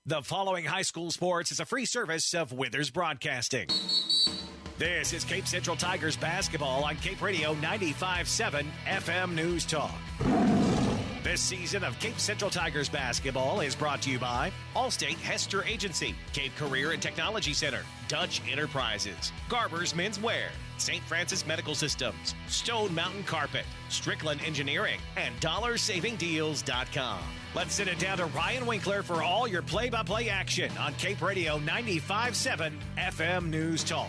The following high school sports is a free service of Withers Broadcasting. This is Cape Central Tigers basketball on Cape Radio 95.7 FM News Talk. This season of Cape Central Tigers basketball is brought to you by Allstate Hester Agency, Cape Career and Technology Center, Dutch Enterprises, Garber's Menswear, St. Francis Medical Systems, Stone Mountain Carpet, Strickland Engineering, and DollarSavingDeals.com. Let's send it down to Ryan Winkler for all your play-by-play action on Cape Radio 95.7 FM News Talk.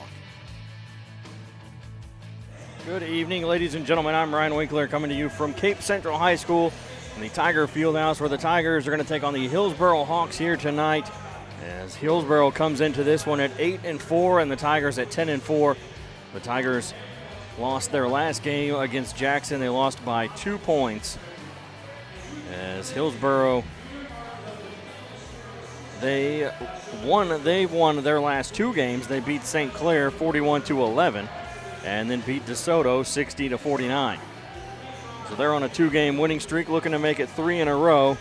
Good evening, ladies and gentlemen. I'm Ryan Winkler coming to you from Cape Central High School in the Tiger Fieldhouse, where the Tigers are going to take on the Hillsboro Hawks here tonight, as Hillsboro comes into this one at 8-4 and the Tigers at 10-4. The Tigers lost their last game against Jackson. They lost by 2 points. As Hillsboro, they've won their last 2 games. They beat St. Clair 41-11 and then beat DeSoto 60-49. So they're on a 2-game winning streak, looking to make it 3 in a row.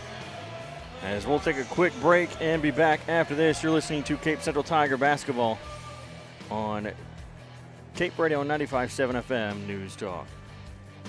As we'll take a quick break and be back after this. You're listening to Cape Central Tiger basketball on Cape Radio 95.7 FM News Talk.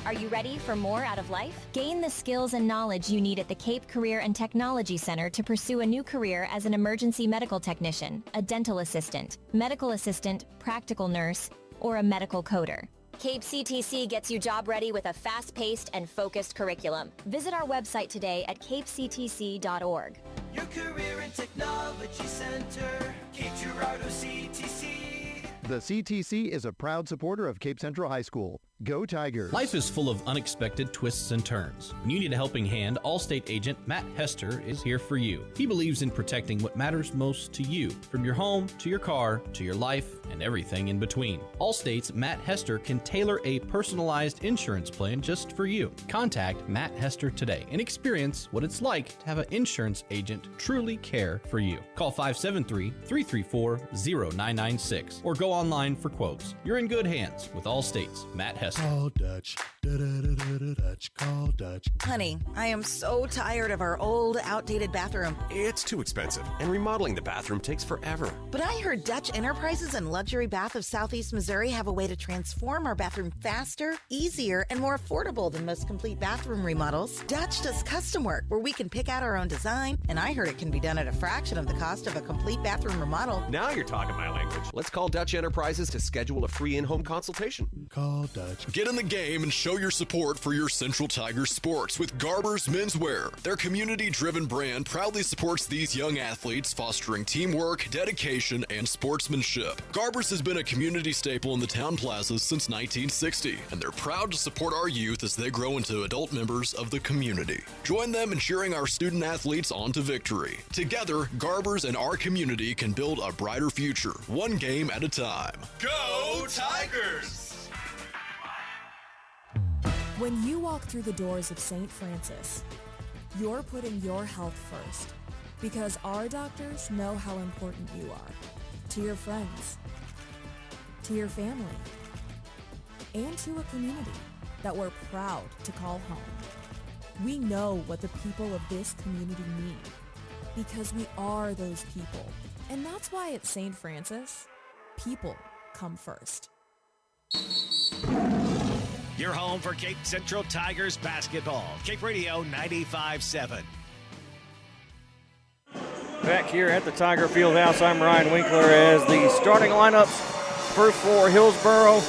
Are you ready for more out of life? Gain the skills and knowledge you need at the Cape Career and Technology Center to pursue a new career as an emergency medical technician, a dental assistant, medical assistant, practical nurse, or a medical coder. Cape CTC gets you job ready with a fast-paced and focused curriculum. Visit our website today at capectc.org. Your Career and Technology Center, Cape Girardeau CTC. The CTC is a proud supporter of Cape Central High School. Go Tigers! Life is full of unexpected twists and turns. When you need a helping hand, Allstate agent Matt Hester is here for you. He believes in protecting what matters most to you, from your home to your car to your life and everything in between. Allstate's Matt Hester can tailor a personalized insurance plan just for you. Contact Matt Hester today and experience what it's like to have an insurance agent truly care for you. Call 573-334-0996 or go online for quotes. You're in good hands with Allstate's Matt Hester. Call Dutch. Dutch. Call Dutch. Honey, I am so tired of our old, outdated bathroom. It's too expensive, and remodeling the bathroom takes forever. But I heard Dutch Enterprises and Luxury Bath of Southeast Missouri have a way to transform our bathroom faster, easier, and more affordable than most complete bathroom remodels. Dutch does custom work where we can pick out our own design, and I heard it can be done at a fraction of the cost of a complete bathroom remodel. Now you're talking my language. Let's call Dutch Enterprises to schedule a free in-home consultation. Call Dutch. Get in the game and show your support for your Central Tigers sports with Garber's Menswear. Their community-driven brand proudly supports these young athletes, fostering teamwork, dedication, and sportsmanship. Garber's has been a community staple in the town plazas since 1960, and they're proud to support our youth as they grow into adult members of the community. Join them in cheering our student athletes on to victory. Together, Garber's and our community can build a brighter future, one game at a time. Go Tigers! When you walk through the doors of St. Francis, you're putting your health first, because our doctors know how important you are to your friends, to your family, and to a community that we're proud to call home. We know what the people of this community need, because we are those people. And that's why at St. Francis, people come first. Your home for Cape Central Tigers basketball. Cape Radio 95.7. Back here at the Tiger Fieldhouse, I'm Ryan Winkler as the starting lineups. First for Hillsboro,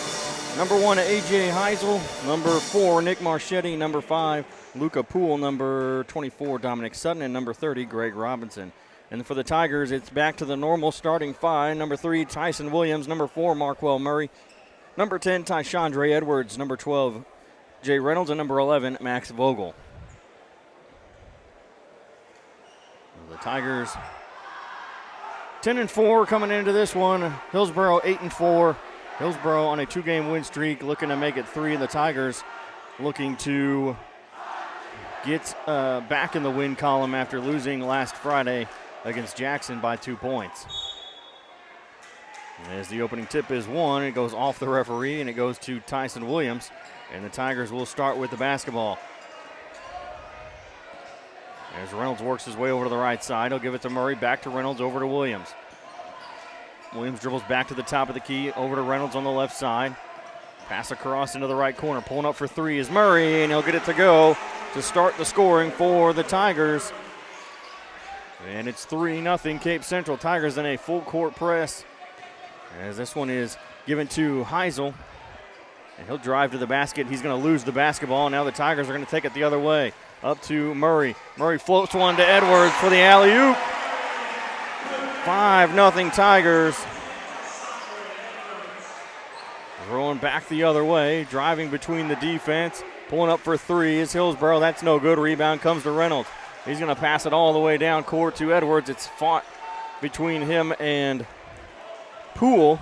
number 1, A.J. Heisel, number 4, Nick Marchetti, number 5, Luca Poole, number 24, Dominic Sutton, and number 30, Greg Robinson. And for the Tigers, it's back to the normal starting 5. Number 3, Tyson Williams, number 4, Marquel Murray, number 10, Tyshandre Edwards, number 12, Jay Reynolds, and number 11, Max Vogel. The Tigers 10-4 coming into this one. Hillsboro 8-4. Hillsboro on a 2-game win streak, looking to make it 3. The Tigers looking to get back in the win column after losing last Friday against Jackson by 2 points. As the opening tip is won, it goes off the referee and it goes to Tyson Williams, and the Tigers will start with the basketball. As Reynolds works his way over to the right side, he'll give it to Murray, back to Reynolds, over to Williams. Williams dribbles back to the top of the key, over to Reynolds on the left side. Pass across into the right corner. Pulling up for three is Murray, and he'll get it to go to start the scoring for the Tigers. And it's 3-0 Cape Central. Tigers in a full court press. As this one is given to Heisel. And he'll drive to the basket. He's going to lose the basketball. Now the Tigers are going to take it the other way. Up to Murray. Murray floats one to Edwards for the alley-oop. 5-0 Tigers. Rolling back the other way, driving between the defense. Pulling up for three is Hillsboro. That's no good. Rebound comes to Reynolds. He's going to pass it all the way down court to Edwards. It's fought between him and Poole.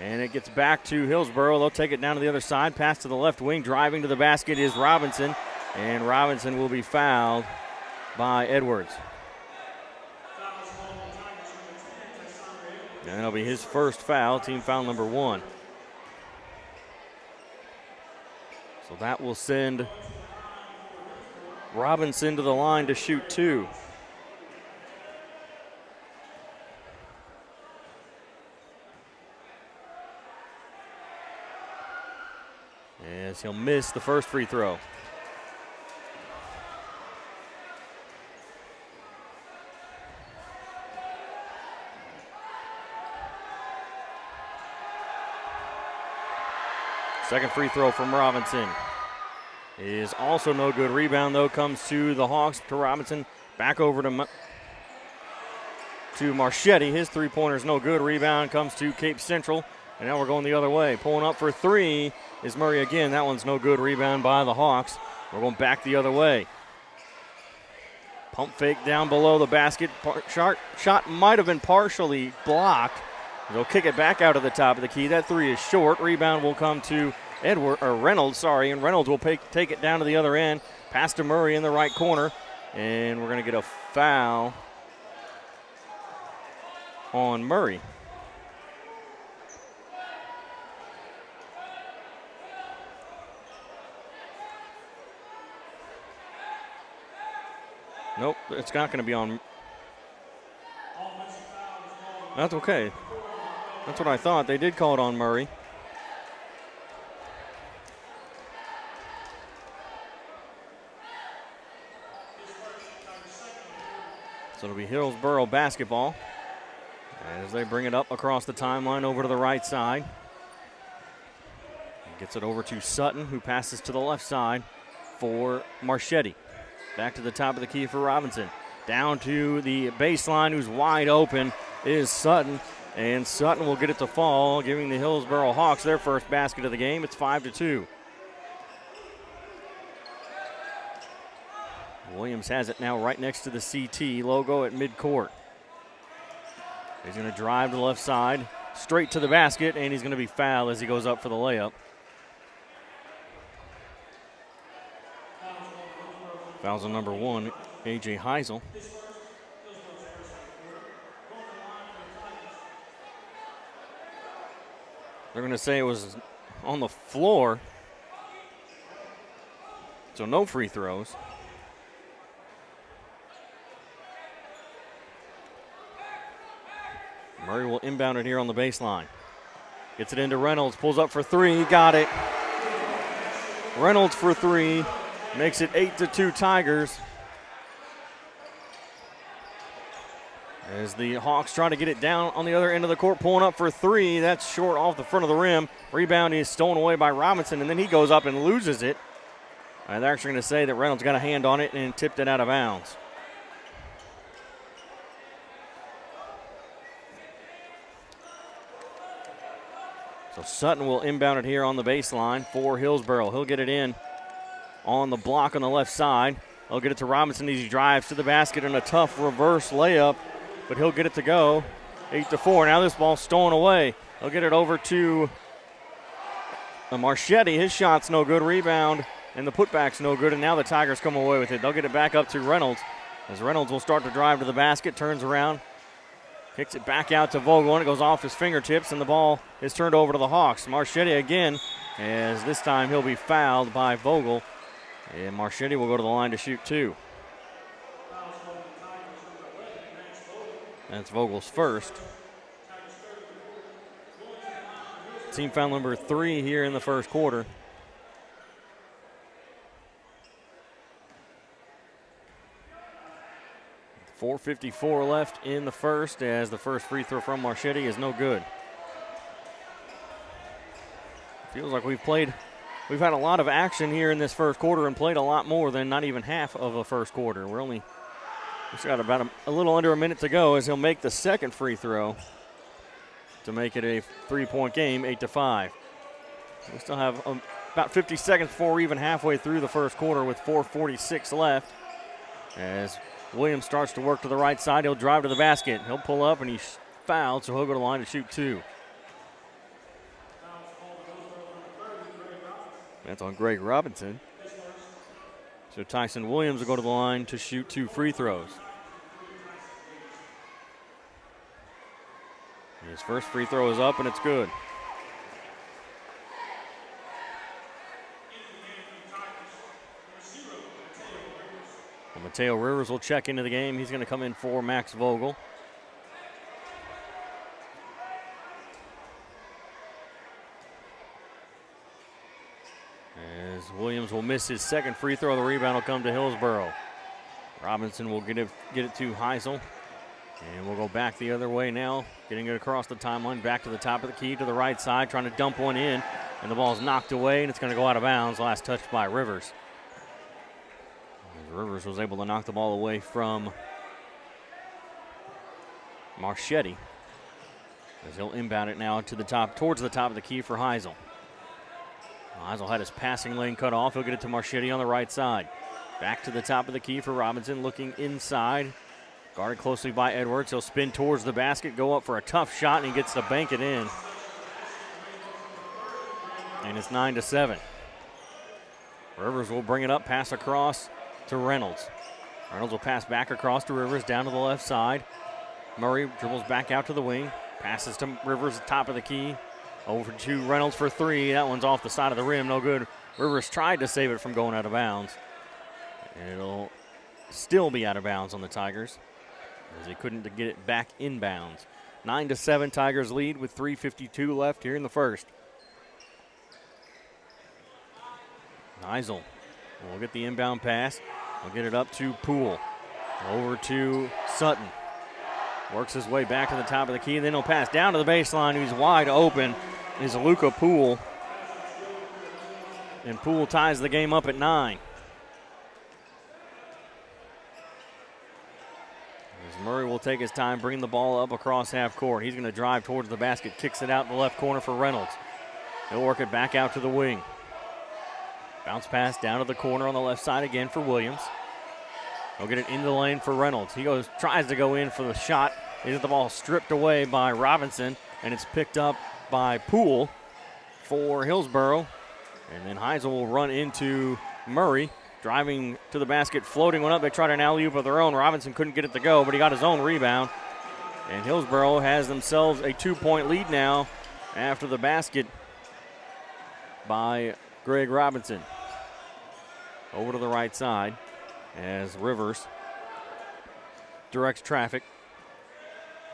And it gets back to Hillsboro. They'll take it down to the other side. Pass to the left wing. Driving to the basket is Robinson. And Robinson will be fouled by Edwards. And that'll be his first foul, team foul number 1. So that will send Robinson to the line to shoot 2. As he'll miss the first free throw. Second free throw from Robinson is also no good. Rebound, though, comes to the Hawks, to Robinson. Back over to Marchetti. His three-pointer is no good. Rebound comes to Cape Central. And now we're going the other way. Pulling up for three is Murray again. That one's no good. Rebound by the Hawks. We're going back the other way. Pump fake down below the basket. Shot might have been partially blocked. They'll kick it back out of the top of the key. That three is short. Rebound will come to Reynolds, and Reynolds will take it down to the other end. Pass to Murray in the right corner. And we're going to get a foul on Murray. Nope, it's not going to be on. That's okay. That's what I thought. They did call it on Murray. So it'll be Hillsboro basketball as they bring it up across the timeline over to the right side. Gets it over to Sutton, who passes to the left side for Marchetti. Back to the top of the key for Robinson. Down to the baseline, who's wide open is Sutton. And Sutton will get it to fall, giving the Hillsboro Hawks their first basket of the game. It's 5-2. Williams has it now right next to the CT logo at midcourt. He's going to drive to the left side, straight to the basket, and he's going to be fouled as he goes up for the layup. Fouls on number 1, A.J. Heisel. They're going to say it was on the floor. So no free throws. Murray will inbound it here on the baseline. Gets it into Reynolds, pulls up for three, got it. Reynolds for three, makes it 8-2 Tigers. As the Hawks try to get it down on the other end of the court, pulling up for three. That's short off the front of the rim. Rebound is stolen away by Robinson, and then he goes up and loses it. And they're actually going to say that Reynolds got a hand on it and tipped it out of bounds. So Sutton will inbound it here on the baseline for Hillsboro. He'll get it in on the block on the left side. He'll get it to Robinson as he drives to the basket in a tough reverse layup, but he'll get it to go. 8-4. Now this ball's stolen away. He'll get it over to Marchetti. His shot's no good. Rebound, and the putback's no good, and now the Tigers come away with it. They'll get it back up to Reynolds, as Reynolds will start to drive to the basket, turns around, kicks it back out to Vogel, and it goes off his fingertips, and the ball is turned over to the Hawks. Marchetti again, as this time he'll be fouled by Vogel, and Marchetti will go to the line to shoot 2. That's Vogel's first. Team foul number 3 here in the first quarter. .454 left in the first, as the first free throw from Marchetti is no good. Feels like we've had a lot of action here in this first quarter and played a lot more than not even half of a first quarter. We've got about a little under a minute to go as he'll make the second free throw to make it a 3-point game, 8-5. We still have about 50 seconds before we're even halfway through the first quarter with 4:46 left. As Williams starts to work to the right side, he'll drive to the basket. He'll pull up and he's fouled, so he'll go to the line to shoot 2. That's on Greg Robinson. So Tyson Williams will go to the line to shoot 2 free throws. His first free throw is up and it's good. Well, Mateo Rivers will check into the game. He's going to come in for Max Vogel. As Williams will miss his second free throw, the rebound will come to Hillsboro. Robinson will get it to Heisel. And we'll go back the other way now, getting it across the timeline, back to the top of the key to the right side, trying to dump one in. And the ball's knocked away, and it's going to go out of bounds. Last touch by Rivers. Rivers was able to knock the ball away from Marchetti. As he'll inbound it now to the top, towards the top of the key for Heisel. Heisel had his passing lane cut off. He'll get it to Marchetti on the right side. Back to the top of the key for Robinson, looking inside. Guarded closely by Edwards. He'll spin towards the basket, go up for a tough shot, and he gets to bank it in. And it's 9-7. Rivers will bring it up, pass across to Reynolds. Reynolds will pass back across to Rivers, down to the left side. Murray dribbles back out to the wing. Passes to Rivers, top of the key. Over to Reynolds for 3. That one's off the side of the rim, no good. Rivers tried to save it from going out of bounds. And it'll still be out of bounds on the Tigers, as they couldn't get it back inbounds. 9-7, Tigers lead with 3:52 left here in the first. Heisel will get the inbound pass. We'll get it up to Poole. Over to Sutton. Works his way back to the top of the key, and then he'll pass down to the baseline. Who's wide open is Luka Poole. And Poole ties the game up at 9. As Murray will take his time, bring the ball up across half court. He's going to drive towards the basket, kicks it out in the left corner for Reynolds. He'll work it back out to the wing. Bounce pass down to the corner on the left side again for Williams. He'll get it into the lane for Reynolds. He tries to go in for the shot. He gets the ball stripped away by Robinson, and it's picked up by Poole for Hillsboro. And then Heisel will run into Murray, driving to the basket, floating one up. They tried an alley-oop of their own. Robinson couldn't get it to go, but he got his own rebound. And Hillsboro has themselves a 2-point lead now after the basket by Greg Robinson. Over to the right side as Rivers directs traffic.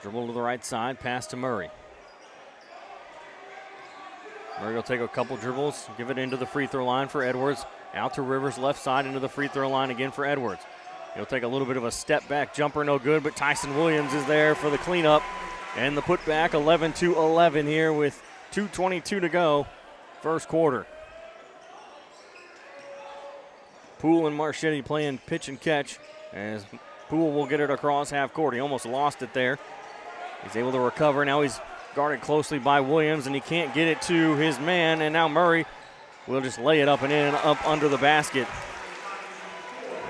Dribble to the right side, pass to Murray. Murray will take a couple dribbles, give it into the free throw line for Edwards. Out to Rivers, left side into the free throw line again for Edwards. He'll take a little bit of a step back jumper, no good, but Tyson Williams is there for the cleanup. And the putback, 11-11 here with 2:22 to go, first quarter. Poole and Marchetti playing pitch and catch as Poole will get it across half court. He almost lost it there. He's able to recover. Now he's guarded closely by Williams, and he can't get it to his man. And now Murray will just lay it up and in, up under the basket,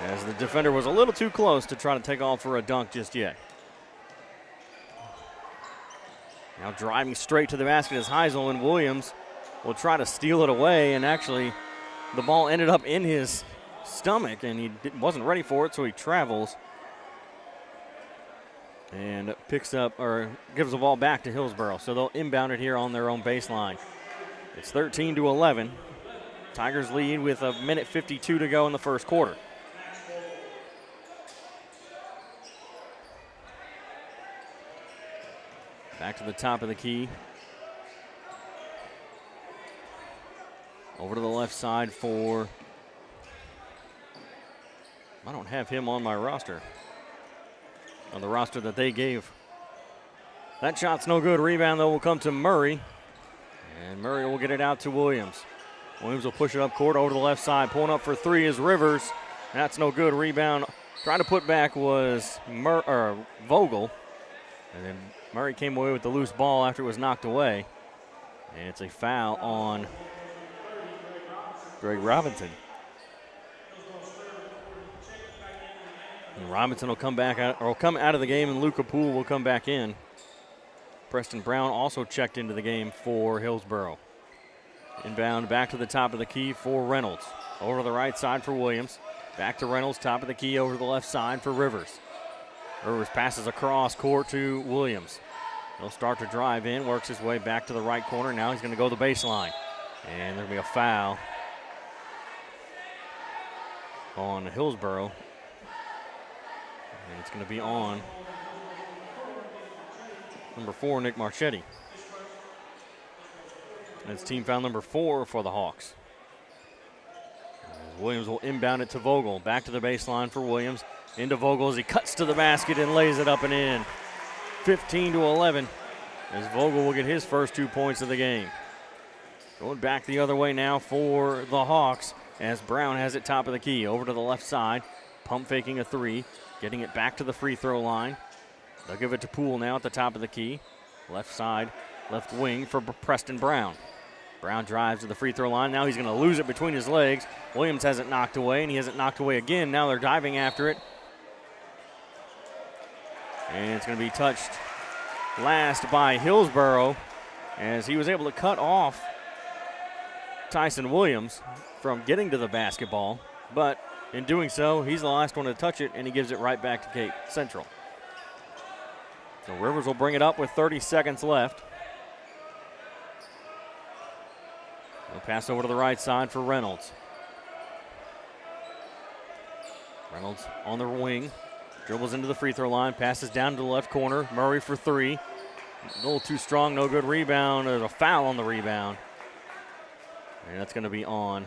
as the defender was a little too close to try to take off for a dunk just yet. Now driving straight to the basket is Heisel, and Williams will try to steal it away, and actually the ball ended up in his stomach, and he wasn't ready for it, so he travels and picks up, or gives the ball back to Hillsboro. So they'll inbound it here on their own baseline. It's 13-11. Tigers lead with 1:52 to go in the first quarter. Back to the top of the key. Over to the left side for, I don't have him on my roster. On the roster that they gave. That shot's no good. Rebound, though, will come to Murray. And Murray will get it out to Williams. Williams will push it up court over to the left side. Pulling up for three is Rivers. That's no good. Rebound. Trying to put back was Vogel. And then Murray came away with the loose ball after it was knocked away. And it's a foul on Greg Robinson. And Robinson will come back out, or will come out of the game, and Luca Poole will come back in. Preston Brown also checked into the game for Hillsboro. Inbound back to the top of the key for Reynolds. Over to the right side for Williams. Back to Reynolds, top of the key over to the left side for Rivers. Rivers passes across court to Williams. He'll start to drive in, works his way back to the right corner. Now he's going to go to the baseline. And there'll be a foul on Hillsboro. And it's going to be on number 4, Nick Marchetti. And it's team foul number 4 for the Hawks. As Williams will inbound it to Vogel. Back to the baseline for Williams. Into Vogel as he cuts to the basket and lays it up and in. 15-11 as Vogel will get his first 2 points of the game. Going back the other way now for the Hawks as Brown has it top of the key. Over to the left side. Pump faking a three. Getting it back to the free throw line. They'll give it to Poole now at the top of the key. Left side, left wing for Preston Brown. Brown drives to the free throw line. Now he's going to lose it between his legs. Williams has it knocked away, and he has it knocked away again. Now they're diving after it. And it's going to be touched last by Hillsboro as he was able to cut off Tyson Williams from getting to the basketball. But in doing so, he's the last one to touch it, and he gives it right back to Cape Central. So Rivers will bring it up with 30 seconds left. He'll pass over to the right side for Reynolds. Reynolds on the wing. Dribbles into the free throw line. Passes down to the left corner. Murray for three. A little too strong. No good rebound. There's a foul on the rebound. And that's going to be on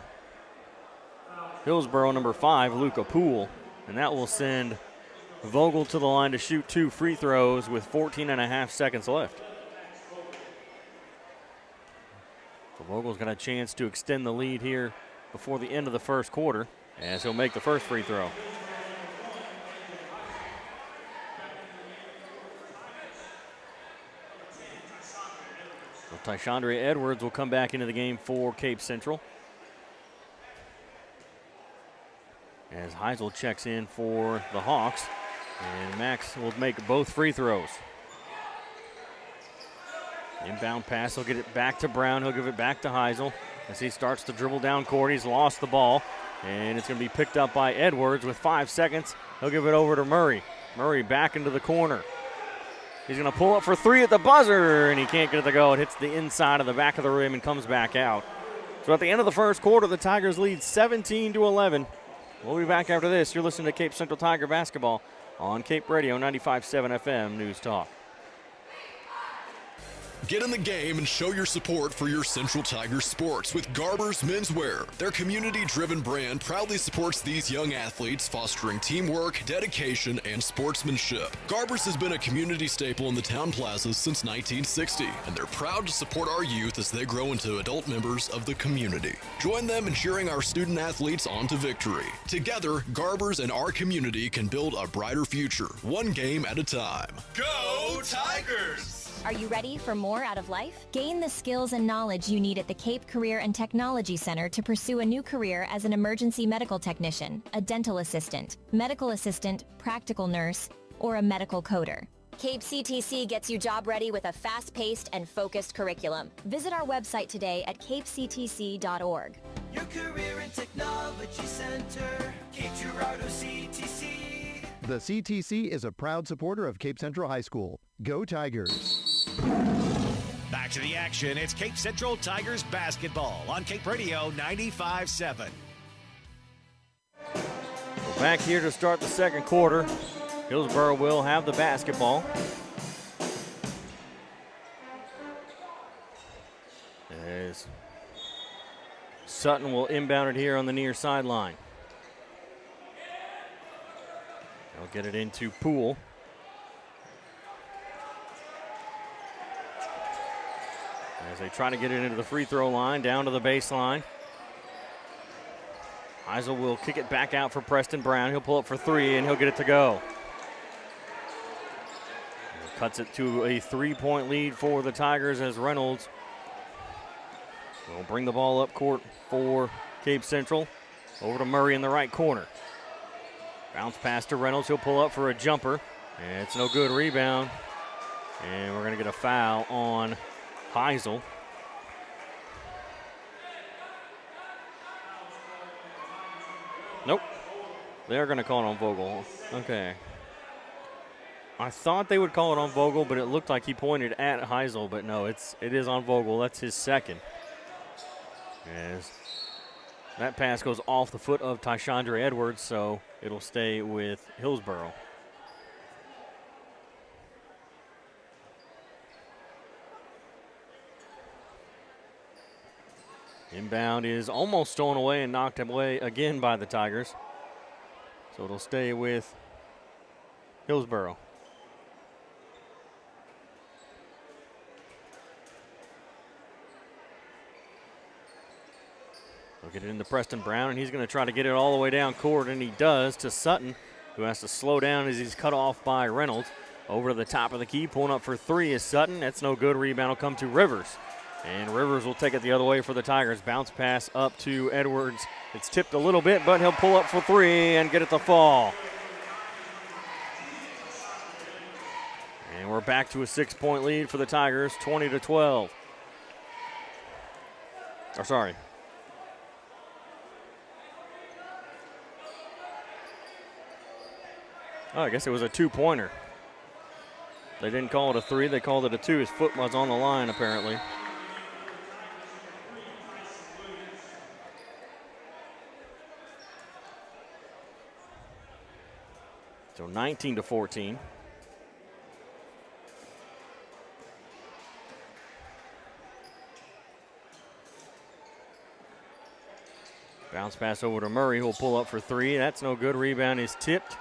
Hillsboro number 5, Luca Poole. And that will send Vogel to the line to shoot 2 free throws with 14.5 seconds left. So Vogel's got a chance to extend the lead here before the end of the first quarter as he'll make the first free throw. So Tyshandre Edwards will come back into the game for Cape Central. As Heisel checks in for the Hawks. And Max will make both free throws. Inbound pass, he'll get it back to Brown. He'll give it back to Heisel as he starts to dribble down court. He's lost the ball, and it's going to be picked up by Edwards with 5 seconds. He'll give it over to Murray. Murray back into the corner. He's going to pull up for three at the buzzer, and he can't get it to go. It hits the inside of the back of the rim and comes back out. So at the end of the first quarter, the Tigers lead 17-11. We'll be back after this. You're listening to Cape Central Tiger basketball on Cape Radio 95.7 FM News Talk. Get in the game and show your support for your Central Tigers sports with Garber's Menswear. Their community-driven brand proudly supports these young athletes, fostering teamwork, dedication, and sportsmanship. Garber's has been a community staple in the town plazas since 1960, and they're proud to support our youth as they grow into adult members of the community. Join them in cheering our student athletes on to victory. Together, Garber's and our community can build a brighter future, one game at a time. Go Tigers! Are you ready for more out of life? Gain the skills and knowledge you need at the Cape Career and Technology Center to pursue a new career as an emergency medical technician, a dental assistant, medical assistant, practical nurse, or a medical coder. Cape CTC gets you job ready with a fast-paced and focused curriculum. Visit our website today at capectc.org. Your career and technology center, Cape Girardeau CTC. The CTC is a proud supporter of Cape Central High School. Go Tigers! Back to the action. It's Cape Central Tigers basketball on Cape Radio 95.7. We're back here to start the second quarter. Hillsboro will have the basketball. Sutton will inbound it here on the near sideline. They'll get it into Poole. As they try to get it into the free throw line, down to the baseline. Heisel will kick it back out for Preston Brown. He'll pull up for three, and he'll get it to go. Cuts it to a 3-point lead for the Tigers as Reynolds will bring the ball up court for Cape Central. Over to Murray in the right corner. Bounce pass to Reynolds. He'll pull up for a jumper. And it's no good. Rebound. And we're going to get a foul on Heisel. Nope. They're going to call it on Vogel. Okay. I thought they would call it on Vogel, but it looked like he pointed at Heisel. But no, it is on Vogel. That's his second. As that pass goes off the foot of Tyshandra Edwards, so it'll stay with Hillsboro. Inbound is almost stolen away and knocked away again by the Tigers. So it'll stay with Hillsboro. They'll get it into Preston Brown, and he's going to try to get it all the way down court, and he does to Sutton, who has to slow down as he's cut off by Reynolds. Over to the top of the key, pulling up for three is Sutton. That's no good. Rebound will come to Rivers. And Rivers will take it the other way for the Tigers. Bounce pass up to Edwards. It's tipped a little bit, but he'll pull up for three and get it to fall. And we're back to a 6-point lead for the Tigers, 20-12. Or sorry. Oh, I guess it was a two-pointer. They didn't call it a three. They called it a two. His foot was on the line, apparently. So 19-14. Bounce pass over to Murray, who'll pull up for three. That's no good. Rebound is tipped.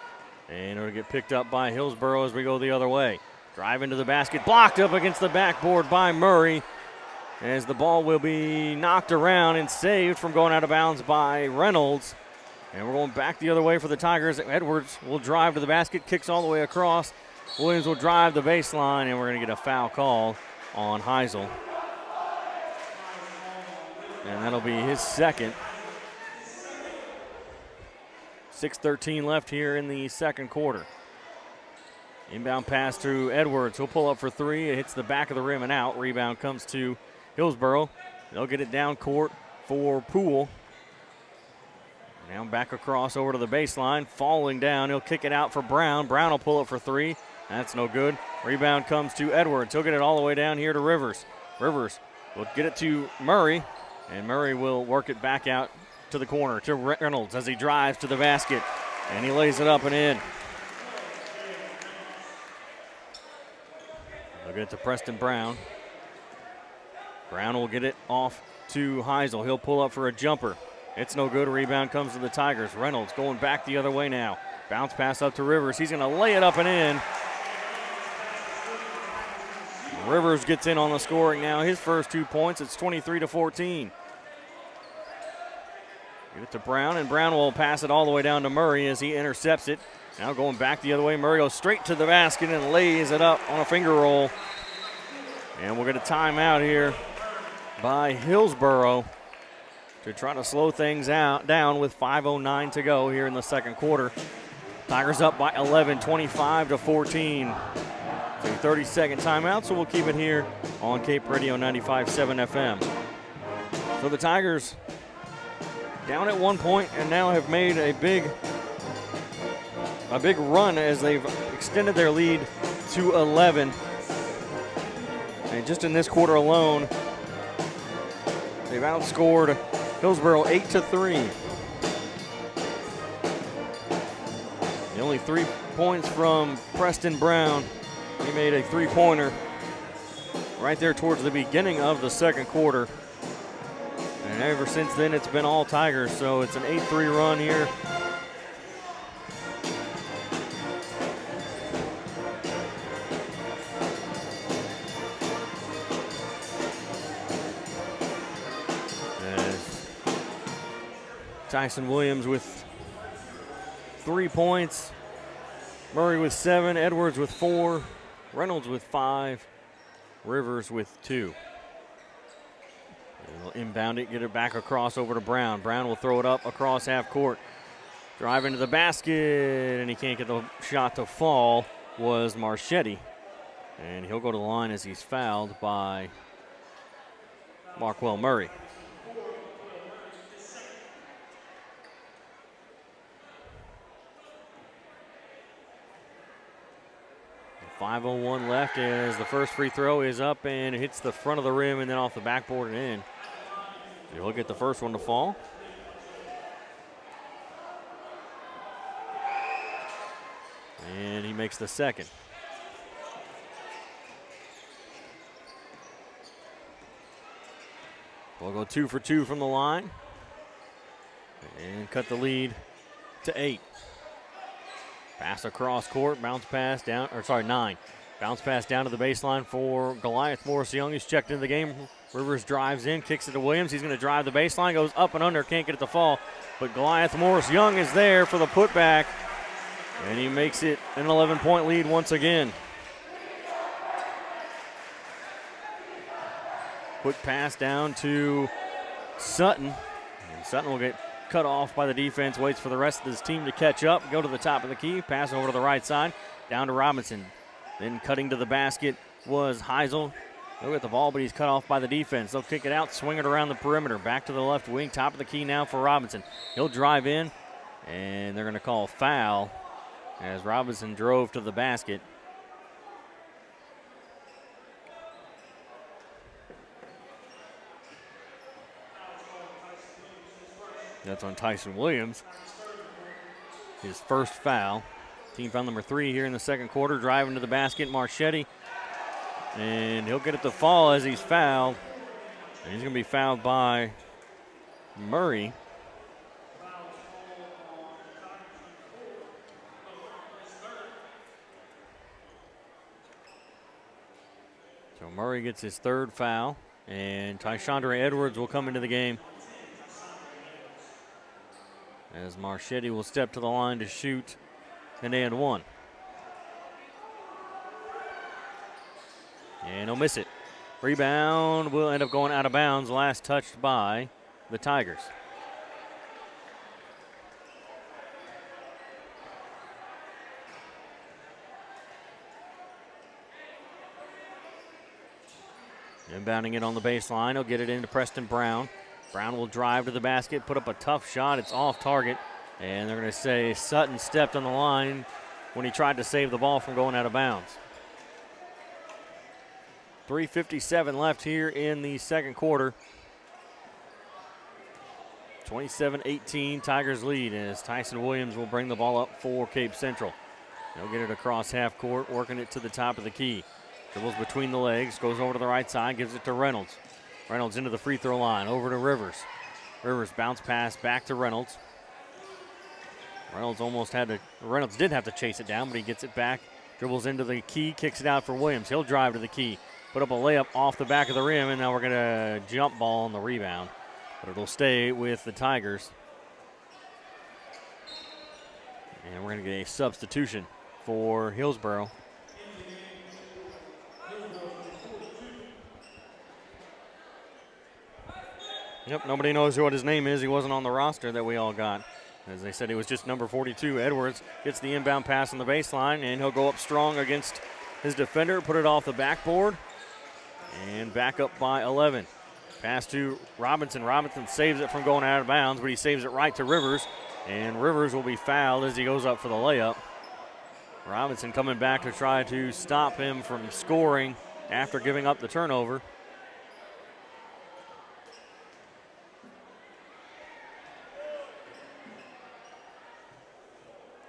And it'll get picked up by Hillsboro as we go the other way. Drive into the basket, blocked up against the backboard by Murray. As the ball will be knocked around and saved from going out of bounds by Reynolds. And we're going back the other way for the Tigers. Edwards will drive to the basket, kicks all the way across. Williams will drive the baseline, and we're going to get a foul call on Heisel. And that'll be his second. 6:13 left here in the second quarter. Inbound pass to Edwards. He'll pull up for three. It hits the back of the rim and out. Rebound comes to Hillsboro. They'll get it down court for Poole. Now back across over to the baseline. Falling down. He'll kick it out for Brown. Brown will pull up for three. That's no good. Rebound comes to Edwards. He'll get it all the way down here to Rivers. Rivers will get it to Murray. And Murray will work it back out to the corner to Reynolds as he drives to the basket. And he lays it up and in. They'll get it to Preston Brown. Brown will get it off to Heisel. He'll pull up for a jumper. It's no good. Rebound comes to the Tigers. Reynolds going back the other way now. Bounce pass up to Rivers. He's going to lay it up and in. Rivers gets in on the scoring now. His first 2 points. It's 23-14. Get it to Brown, and Brown will pass it all the way down to Murray as he intercepts it. Now going back the other way, Murray goes straight to the basket and lays it up on a finger roll. And we'll get a timeout here by Hillsboro to try to slow things down with 5:09 to go here in the second quarter. Tigers up by 11, 25-14. So 30-second timeout, so we'll keep it here on Cape Radio 95.7 FM. So the Tigers down at 1 point and now have made a big run as they've extended their lead to 11. And just in this quarter alone, they've outscored Hillsboro 8-3. The only 3 points from Preston Brown. He made a three-pointer right there towards the beginning of the second quarter. And ever since then, it's been all Tigers, so it's an 8-3 run here. As Tyson Williams with 3 points, Murray with 7, Edwards with 4, Reynolds with 5, Rivers with 2. They'll inbound it, get it back across over to Brown. Brown will throw it up across half court. Drive into the basket, and he can't get the shot to fall, was Marchetti. And he'll go to the line as he's fouled by Marquel Murray. 5:01 left as the first free throw is up and it hits the front of the rim and then off the backboard and in. He'll get the first one to fall. And he makes the second. We'll go 2 for 2 from the line and cut the lead to 8. Pass across court, bounce pass down, 9. Bounce pass down to the baseline for Goliath Morris Young. He's checked into the game. Rivers drives in, kicks it to Williams. He's going to drive the baseline, goes up and under, can't get it to fall. But Goliath Morris Young is there for the putback, and he makes it an 11-point lead once again. Quick pass down to Sutton. And Sutton will get cut off by the defense, waits for the rest of his team to catch up, go to the top of the key, pass over to the right side, down to Robinson. Then cutting to the basket was Heisel. He'll get the ball, but he's cut off by the defense. They'll kick it out, swing it around the perimeter. Back to the left wing, top of the key now for Robinson. He'll drive in, and they're going to call a foul as Robinson drove to the basket. That's on Tyson Williams. His first foul. Team foul number 3 here in the second quarter. Driving to the basket, Marchetti. And he'll get it to fall as he's fouled. And he's going to be fouled by Murray. So Murray gets his third foul. And Tyshandra Edwards will come into the game, as Marchetti will step to the line to shoot an and one. And he'll miss it. Rebound will end up going out of bounds, last touched by the Tigers. Inbounding it on the baseline, he'll get it into Preston Brown. Brown will drive to the basket, put up a tough shot. It's off target, and they're going to say Sutton stepped on the line when he tried to save the ball from going out of bounds. 3:57 left here in the second quarter. 27-18, Tigers lead as Tyson Williams will bring the ball up for Cape Central. They'll get it across half court, working it to the top of the key. Dribbles between the legs, goes over to the right side, gives it to Reynolds. Reynolds into the free throw line, over to Rivers. Rivers bounce pass back to Reynolds. Reynolds did have to chase it down, but he gets it back. Dribbles into the key, kicks it out for Williams. He'll drive to the key, put up a layup off the back of the rim, and now we're going to jump ball on the rebound. But it'll stay with the Tigers. And we're going to get a substitution for Hillsboro. Yep, nobody knows what his name is. He wasn't on the roster that we all got. As they said, he was just number 42. Edwards gets the inbound pass on the baseline, and he'll go up strong against his defender, put it off the backboard, and back up by 11. Pass to Robinson. Robinson saves it from going out of bounds, but he saves it right to Rivers, and Rivers will be fouled as he goes up for the layup. Robinson coming back to try to stop him from scoring after giving up the turnover.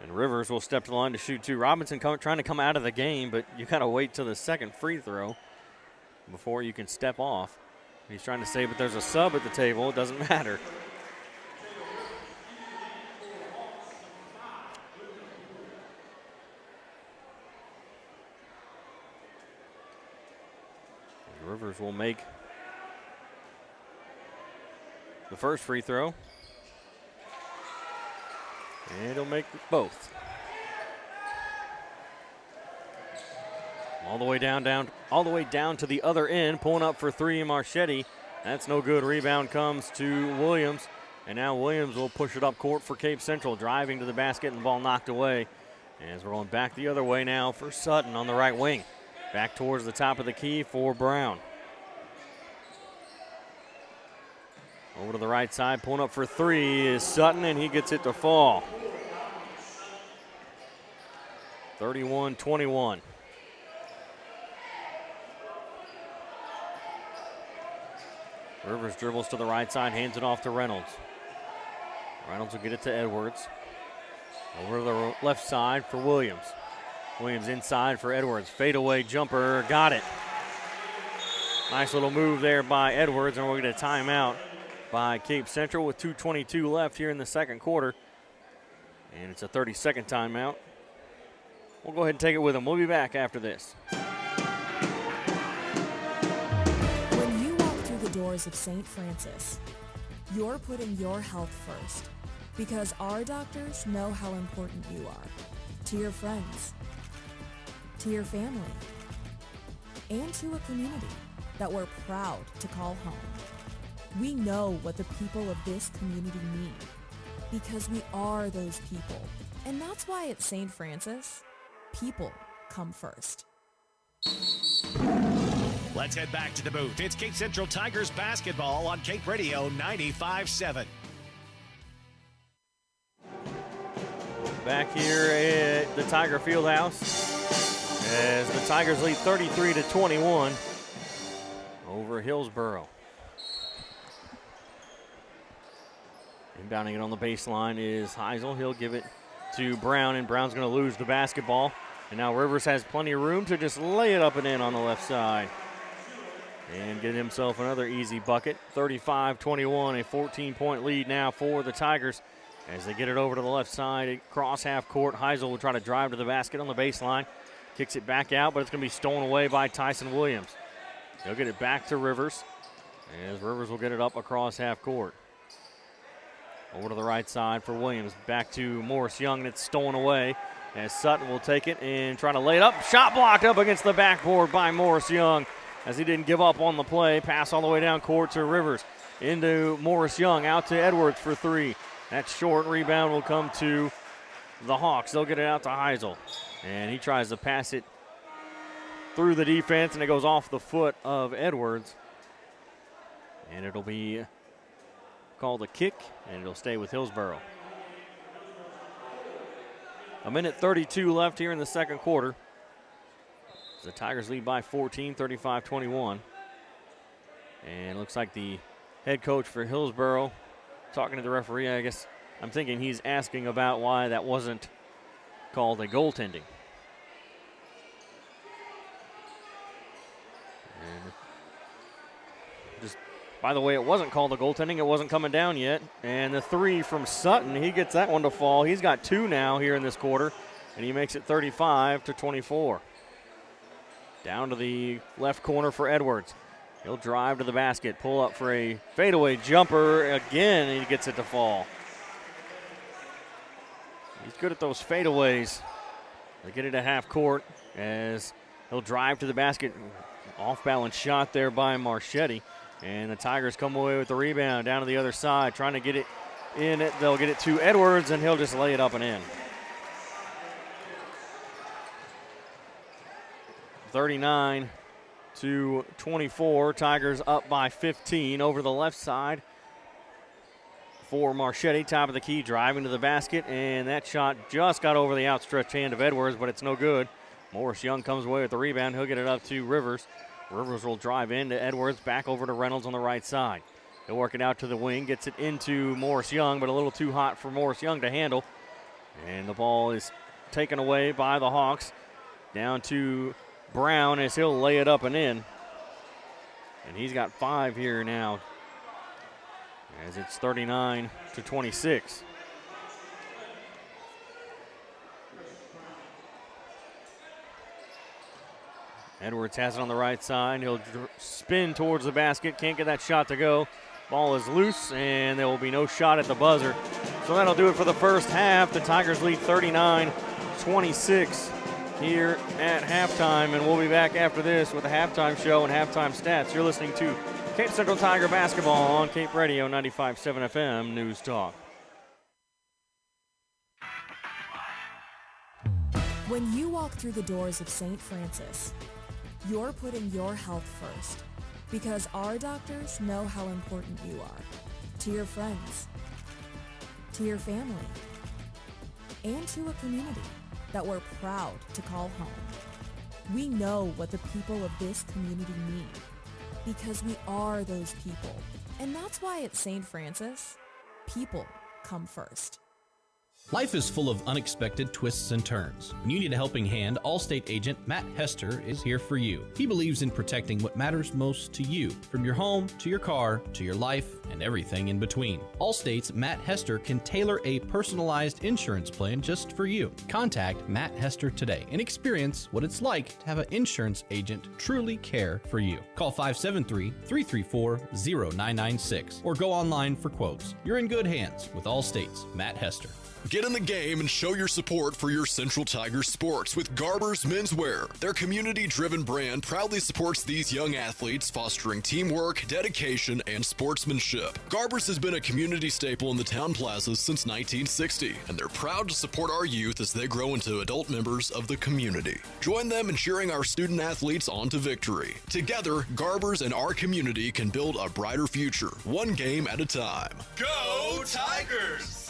And Rivers will step to the line to shoot 2. Robinson trying to come out of the game, but you got to wait till the second free throw before you can step off. He's trying to say, but there's a sub at the table. It doesn't matter. Rivers will make the first free throw. And he'll make both. All the way down to the other end, pulling up for three, Marchetti. That's no good. Rebound comes to Williams, and now Williams will push it up court for Cape Central, driving to the basket and the ball knocked away. As we're going back the other way now for Sutton on the right wing. Back towards the top of the key for Brown. Over to the right side, pulling up for three is Sutton, and he gets it to fall. 31-21. Rivers dribbles to the right side, hands it off to Reynolds. Reynolds will get it to Edwards. Over to the left side for Williams. Williams inside for Edwards. Fadeaway jumper, got it. Nice little move there by Edwards, and we'll get a timeout by Cape Central with 2:22 left here in the second quarter. And it's a 30-second timeout. We'll go ahead and take it with them. We'll be back after this. When you walk through the doors of St. Francis, you're putting your health first, because our doctors know how important you are to your friends, to your family, and to a community that we're proud to call home. We know what the people of this community need, because we are those people. And that's why at St. Francis, people come first. Let's head back to the booth. It's Cape Central Tigers basketball on Cape Radio 95.7. Back here at the Tiger Fieldhouse as the Tigers lead 33-21 over Hillsboro. Inbounding it on the baseline is Heisel. He'll give it to Brown, and Brown's going to lose the basketball. And now Rivers has plenty of room to just lay it up and in on the left side. And get himself another easy bucket. 35-21, a 14-point lead now for the Tigers as they get it over to the left side across half court. Heisel will try to drive to the basket on the baseline. Kicks it back out, but it's going to be stolen away by Tyson Williams. He'll get it back to Rivers as Rivers will get it up across half court. Over to the right side for Williams. Back to Morris Young, and it's stolen away as Sutton will take it and try to lay it up. Shot blocked up against the backboard by Morris Young as he didn't give up on the play. Pass all the way down court to Rivers. Into Morris Young, out to Edwards for three. That short rebound will come to the Hawks. They'll get it out to Heisel. And he tries to pass it through the defense, and it goes off the foot of Edwards. And it'll be called a kick, and it'll stay with Hillsboro. A minute 32 left here in the second quarter. The Tigers lead by 14, 35-21. And it looks like the head coach for Hillsboro talking to the referee. I guess I'm thinking he's asking about why that wasn't called a goaltending. And just, by the way, it wasn't called a goaltending. It wasn't coming down yet. And the three from Sutton, he gets that one to fall. He's got two now here in this quarter, and he makes it 35-24. Down to the left corner for Edwards. He'll drive to the basket, pull up for a fadeaway jumper again, and he gets it to fall. He's good at those fadeaways. They get it at half court as he'll drive to the basket. Off-balance shot there by Marchetti. And the Tigers come away with the rebound down to the other side, trying to get it in. They'll get it to Edwards, and he'll just lay it up and in. 39-24. Tigers up by 15 over the left side for Marchetti. Top of the key, driving to the basket, and that shot just got over the outstretched hand of Edwards, but it's no good. Morris Young comes away with the rebound. He'll get it up to Rivers. Rivers will drive into Edwards, back over to Reynolds on the right side. He'll work it out to the wing, gets it into Morris Young, but a little too hot for Morris Young to handle. And the ball is taken away by the Hawks. Down to Brown as he'll lay it up and in. And he's got 5 here now as it's 39-26. Edwards has it on the right side. He'll spin towards the basket. Can't get that shot to go. Ball is loose, and there will be no shot at the buzzer. So that'll do it for the first half. The Tigers lead 39-26 here at halftime, and we'll be back after this with a halftime show and halftime stats. You're listening to Cape Central Tiger basketball on Cape Radio 95.7 FM News Talk. When you walk through the doors of St. Francis, you're putting your health first, because our doctors know how important you are to your friends, to your family, and to a community that we're proud to call home. We know what the people of this community need, because we are those people. And that's why at St. Francis, people come first. Life is full of unexpected twists and turns. When you need a helping hand, Allstate agent Matt Hester is here for you. He believes in protecting what matters most to you, from your home to your car to your life and everything in between. Allstate's Matt Hester can tailor a personalized insurance plan just for you. Contact Matt Hester today and experience what it's like to have an insurance agent truly care for you. Call 573-334-0996 or go online for quotes. You're in good hands with Allstate's Matt Hester. Get in the game and show your support for your Central Tigers sports with Garber's Menswear. Their community-driven brand proudly supports these young athletes, fostering teamwork, dedication, and sportsmanship. Garber's has been a community staple in the town plazas since 1960, and they're proud to support our youth as they grow into adult members of the community. Join them in cheering our student athletes on to victory. Together, Garber's and our community can build a brighter future, one game at a time. Go Tigers!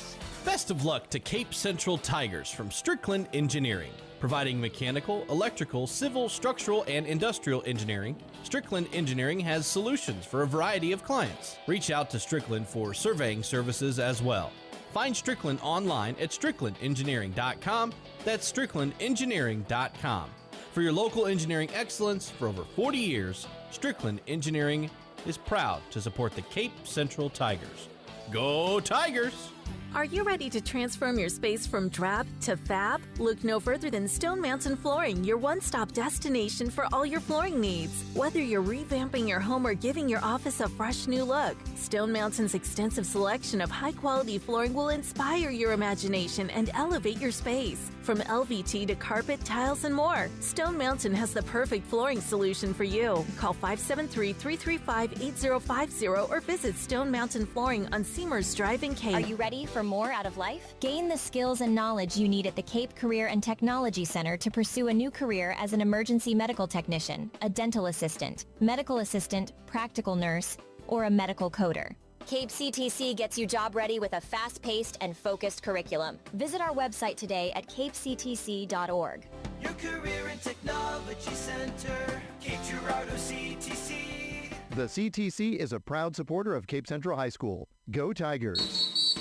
Best of luck to Cape Central Tigers from Strickland Engineering. Providing mechanical, electrical, civil, structural, and industrial engineering, Strickland Engineering has solutions for a variety of clients. Reach out to Strickland for surveying services as well. Find Strickland online at stricklandengineering.com. That's stricklandengineering.com. For your local engineering excellence for over 40 years, Strickland Engineering is proud to support the Cape Central Tigers. Go Tigers! Are you ready to transform your space from drab to fab? Look no further than Stone Mountain Flooring, your one-stop destination for all your flooring needs. Whether you're revamping your home or giving your office a fresh new look, Stone Mountain's extensive selection of high-quality flooring will inspire your imagination and elevate your space. From LVT to carpet, tiles, and more, Stone Mountain has the perfect flooring solution for you. Call 573-335-8050 or visit Stone Mountain Flooring on Seamers Drive in Cape. Are you ready for more out of life? Gain the skills and knowledge you need at the Cape Career and Technology Center to pursue a new career as an emergency medical technician, a dental assistant, medical assistant, practical nurse, or a medical coder. Cape CTC gets you job ready with a fast-paced and focused curriculum. Visit our website today at capectc.org. Your career and technology center, Cape Girardeau CTC. The CTC is a proud supporter of Cape Central High School. Go Tigers!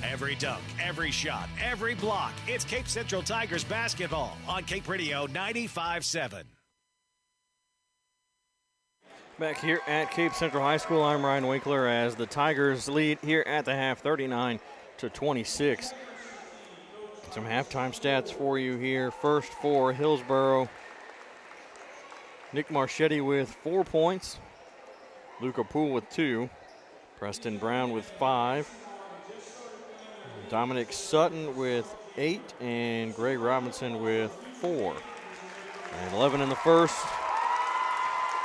Every dunk, every shot, every block. It's Cape Central Tigers basketball on Cape Radio 95.7. Back here at Cape Central High School, I'm Ryan Winkler as the Tigers lead here at the half, 39-26. Some halftime stats for you here. First for Hillsboro, Nick Marchetti with 4 points, Luca Poole with 2, Preston Brown with 5, Dominic Sutton with 8, and Greg Robinson with 4. And 11 in the first,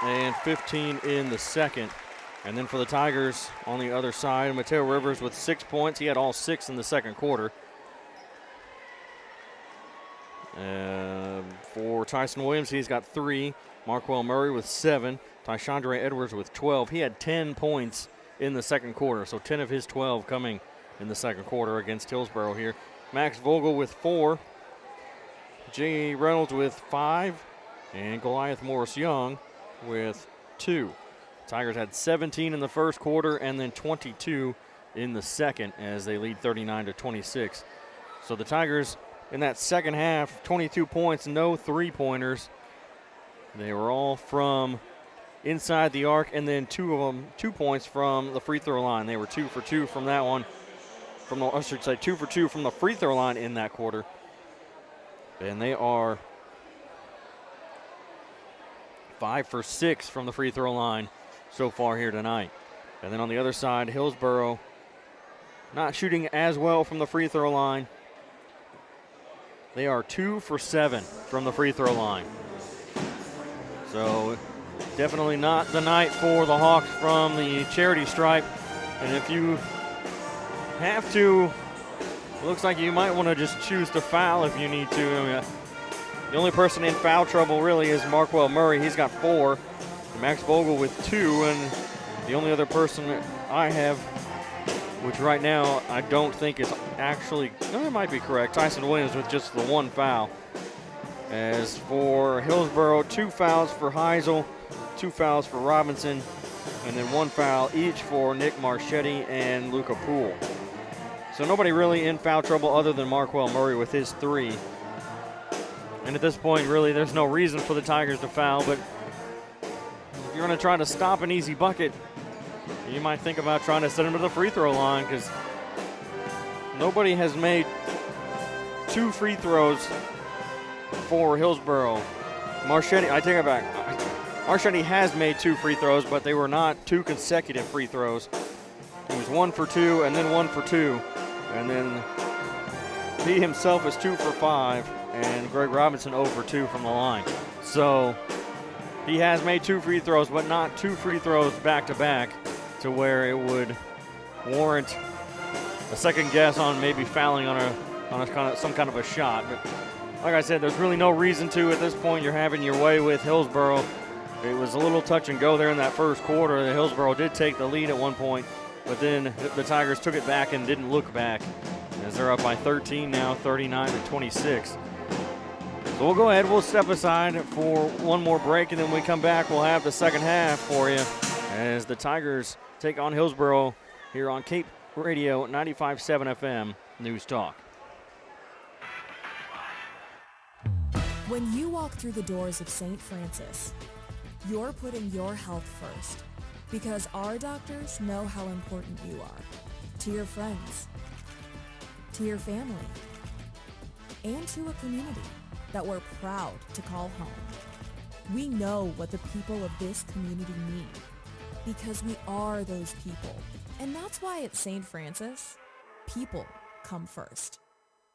and 15 in the second. And then for the Tigers on the other side, Mateo Rivers with 6 points. He had all 6 in the second quarter. For Tyson Williams, he's got 3. Marquel Murray with 7. Tyshandre Edwards with 12. He had 10 points in the second quarter, so 10 of his 12 coming in the second quarter against Hillsboro here. Max Vogel with 4. J. Reynolds with 5. And Goliath Morris-Young with 2. Tigers had 17 in the first quarter and then 22 in the second as they lead 39-26. So the Tigers in that second half, 22 points, no three-pointers. They were all from inside the arc, and then 2 points from the free throw line. They were 2 for 2 from that one. 2 for 2 from the free throw line in that quarter. And they are 5 for 6 from the free throw line so far here tonight. And then on the other side, Hillsboro not shooting as well from the free throw line. They are 2 for 7 from the free throw line. So definitely not the night for the Hawks from the charity stripe. And if you have to, it looks like you might want to just choose to foul if you need to. I mean, the only person in foul trouble really is Markwell Murray. He's got 4. Max Vogel with 2. And the only other person that I have, which right now I don't think is actually, no, it might be correct, Tyson Williams with just the 1 foul. As for Hillsboro, 2 fouls for Heisel, 2 fouls for Robinson, and then 1 foul each for Nick Marchetti and Luca Poole. So nobody really in foul trouble other than Markwell Murray with his 3. And at this point, really, there's no reason for the Tigers to foul, but if you're going to try to stop an easy bucket, you might think about trying to send him to the free throw line, because nobody has made 2 free throws for Hillsboro. Marchetti, I take it back. Marchetti has made 2 free throws, but they were not 2 consecutive free throws. It was 1 for 2 and then 1 for 2. And then he himself is 2 for 5, and Greg Robinson 0 for 2 from the line. So he has made 2 free throws, but not 2 free throws back-to-back to where it would warrant a second guess on maybe fouling on some kind of a shot. But like I said, there's really no reason to at this point. You're having your way with Hillsboro. It was a little touch and go there in that first quarter. The Hillsboro did take the lead at one point, but then the Tigers took it back and didn't look back, as they're up by 13 now, 39-26. So we'll go ahead, we'll step aside for one more break, and then when we come back, we'll have the second half for you as the Tigers take on Hillsboro here on Cape Radio 95.7 FM News Talk. When you walk through the doors of St. Francis, you're putting your health first, because our doctors know how important you are to your friends, to your family, and to a community that we're proud to call home. We know what the people of this community need, because we are those people. And that's why at St. Francis, people come first.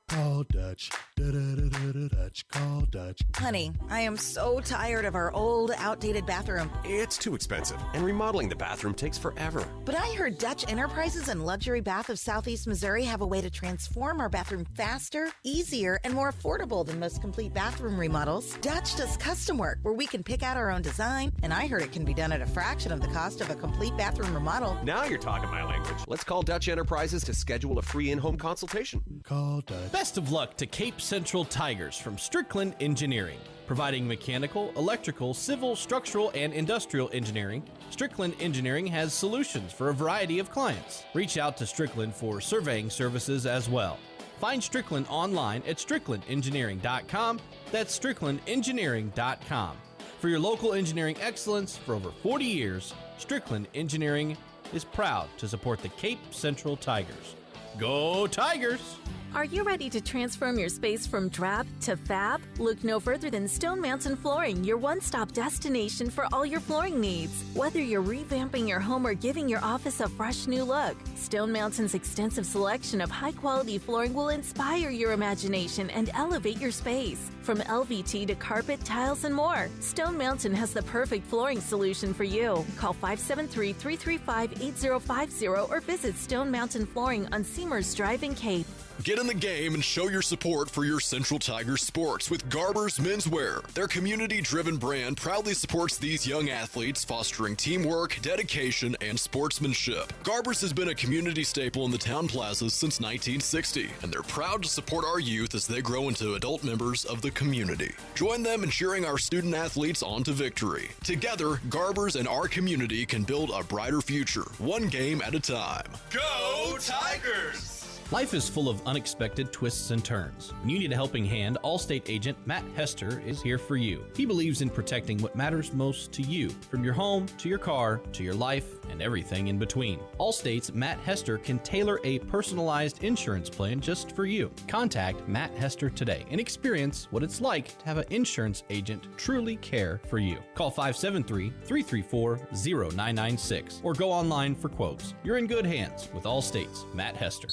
Call Dutch. Dutch. Call Dutch. Honey, I am so tired of our old, outdated bathroom. It's too expensive, and remodeling the bathroom takes forever. But I heard Dutch Enterprises and Luxury Bath of Southeast Missouri have a way to transform our bathroom faster, easier, and more affordable than most complete bathroom remodels. Dutch does custom work where we can pick out our own design, and I heard it can be done at a fraction of the cost of a complete bathroom remodel. Now you're talking my language. Let's call Dutch Enterprises to schedule a free in-home consultation. Call Dutch. Best of luck to Cape Central Tigers from Strickland Engineering. Providing mechanical, electrical, civil, structural, and industrial engineering, Strickland Engineering has solutions for a variety of clients. Reach out to Strickland for surveying services as well. Find Strickland online at stricklandengineering.com. That's stricklandengineering.com. For your local engineering excellence for over 40 years, Strickland Engineering is proud to support the Cape Central Tigers. Go Tigers! Are you ready to transform your space from drab to fab? Look no further than Stone Mountain Flooring, your one-stop destination for all your flooring needs. Whether you're revamping your home or giving your office a fresh new look, Stone Mountain's extensive selection of high-quality flooring will inspire your imagination and elevate your space. From LVT to carpet, tiles, and more, Stone Mountain has the perfect flooring solution for you. Call 573-335-8050 or visit Stone Mountain Flooring on Seamers Drive in Cape. Get in the game and show your support for your Central Tigers sports with Garber's Menswear. Their community-driven brand proudly supports these young athletes, fostering teamwork, dedication, and sportsmanship. Garber's has been a community staple in the town plazas since 1960, and they're proud to support our youth as they grow into adult members of the community. Join them in cheering our student athletes on to victory. Together, Garber's and our community can build a brighter future, one game at a time. Go Tigers! Life is full of unexpected twists and turns. When you need a helping hand, Allstate agent Matt Hester is here for you. He believes in protecting what matters most to you, from your home to your car to your life and everything in between. Allstate's Matt Hester can tailor a personalized insurance plan just for you. Contact Matt Hester today and experience what it's like to have an insurance agent truly care for you. Call 573-334-0996 or go online for quotes. You're in good hands with Allstate's Matt Hester.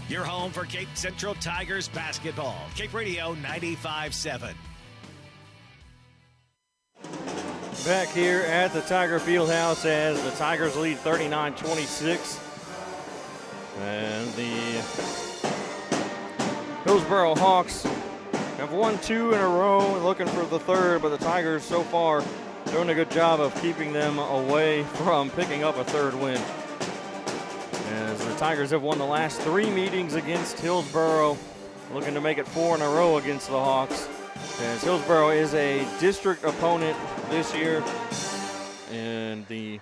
Your home for Cape Central Tigers basketball. Cape Radio 95.7. Back here at the Tiger Fieldhouse as the Tigers lead 39-26. And the Hillsboro Hawks have won 2 in a row, looking for the third, but the Tigers so far doing a good job of keeping them away from picking up a third win. As the Tigers have won the last 3 meetings against Hillsboro, looking to make it 4 in a row against the Hawks. As Hillsboro is a district opponent this year in the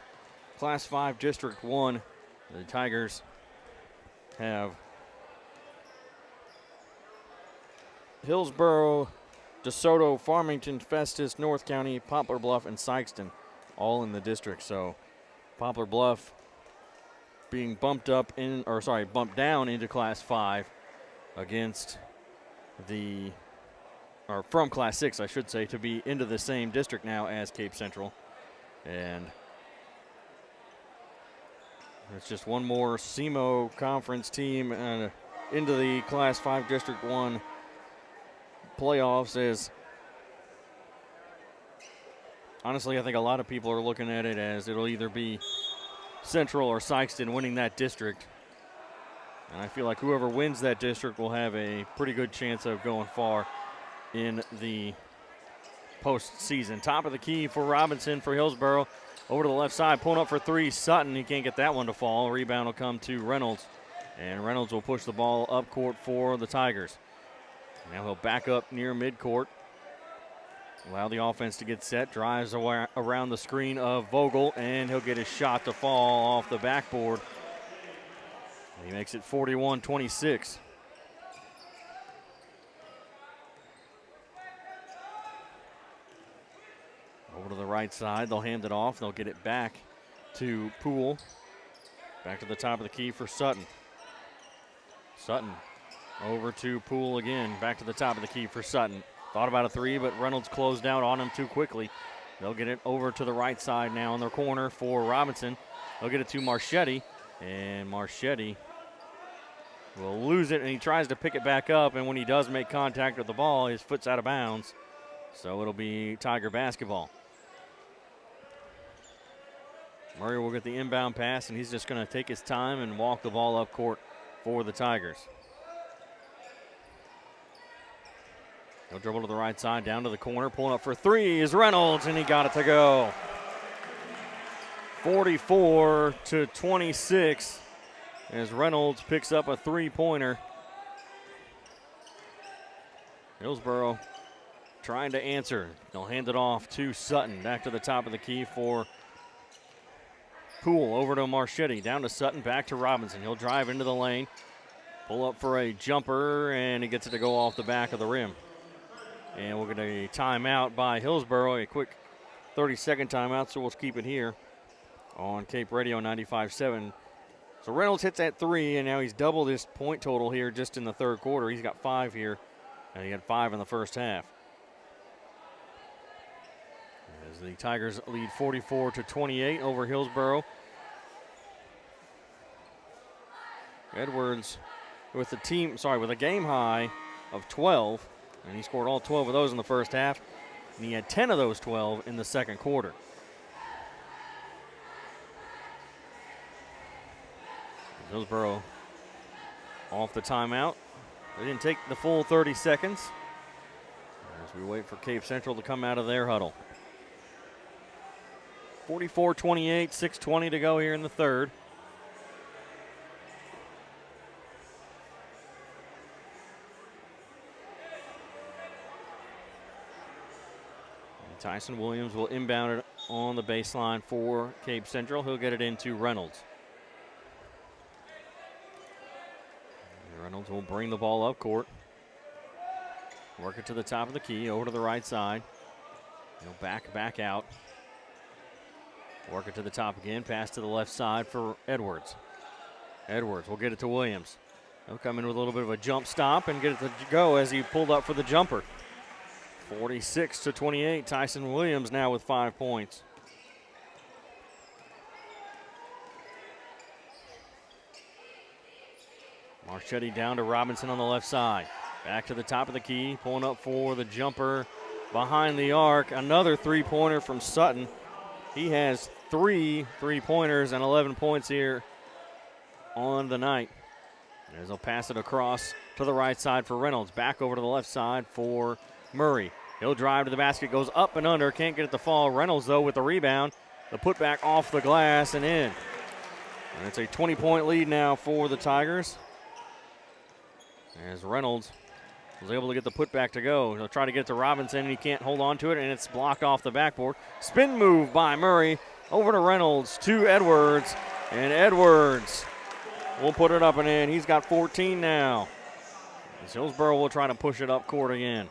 Class 5 District 1. The Tigers have Hillsboro, DeSoto, Farmington, Festus, North County, Poplar Bluff, and Sykeston all in the district. So Poplar Bluff being bumped down into Class 5 against from Class 6, I should say, to be into the same district now as Cape Central. And it's just one more SEMO conference team into the Class 5 District 1 playoffs. As honestly, I think a lot of people are looking at it as it'll either be Central or Sykeston winning that district. And I feel like whoever wins that district will have a pretty good chance of going far in the postseason. Top of the key for Robinson for Hillsboro. Over to the left side, pulling up for 3, Sutton. He can't get that one to fall. Rebound will come to Reynolds. And Reynolds will push the ball up court for the Tigers. Now he'll back up near midcourt. Allow the offense to get set. Drives around the screen of Vogel, and he'll get his shot to fall off the backboard. He makes it 41-26. Over to the right side, they'll hand it off. They'll get it back to Poole. Back to the top of the key for Sutton. Sutton over to Poole again. Back to the top of the key for Sutton. Thought about a 3, but Reynolds closed out on him too quickly. They'll get it over to the right side now in their corner for Robinson. They'll get it to Marchetti, and Marchetti will lose it, and he tries to pick it back up, and when he does make contact with the ball, his foot's out of bounds. So it'll be Tiger basketball. Murray will get the inbound pass, and he's just going to take his time and walk the ball up court for the Tigers. He'll dribble to the right side, down to the corner. Pulling up for 3 is Reynolds, and he got it to go. 44-26 as Reynolds picks up a 3-pointer. Hillsboro trying to answer. They'll hand it off to Sutton. Back to the top of the key for Poole. Over to Marchetti. Down to Sutton. Back to Robinson. He'll drive into the lane. Pull up for a jumper, and he gets it to go off the back of the rim. And we'll get a timeout by Hillsboro, a quick 30-second timeout, so we'll keep it here on Cape Radio 95.7. So Reynolds hits that 3, and now he's doubled his point total here just in the third quarter. He's got 5 here, and he had 5 in the first half. As the Tigers lead 44-28 over Hillsboro. Edwards with a game high of 12. And he scored all 12 of those in the first half. And he had 10 of those 12 in the second quarter. Hillsboro off the timeout. They didn't take the full 30 seconds as we wait for Cape Central to come out of their huddle. 44-28, 6:20 to go here in the third. Tyson Williams will inbound it on the baseline for Cape Central. He'll get it into Reynolds. Reynolds will bring the ball up court. Work it to the top of the key, over to the right side. He'll back out. Work it to the top again, pass to the left side for Edwards. Edwards will get it to Williams. He'll come in with a little bit of a jump stop and get it to go as he pulled up for the jumper. 46-28, Tyson Williams now with 5 points. Marchetti down to Robinson on the left side. Back to the top of the key, pulling up for the jumper behind the arc. Another three-pointer from Sutton. He has 3 3-pointers and 11 points here on the night. As he'll pass it across to the right side for Reynolds. Back over to the left side for Murray. He'll drive to the basket, goes up and under, can't get it to fall. Reynolds, though, with the rebound. The putback off the glass and in. And it's a 20-point lead now for the Tigers. As Reynolds was able to get the putback to go. He'll try to get it to Robinson, and he can't hold on to it, and it's blocked off the backboard. Spin move by Murray. Over to Reynolds, to Edwards, and Edwards will put it up and in. He's got 14 now. As Hillsboro will try to push it up court again.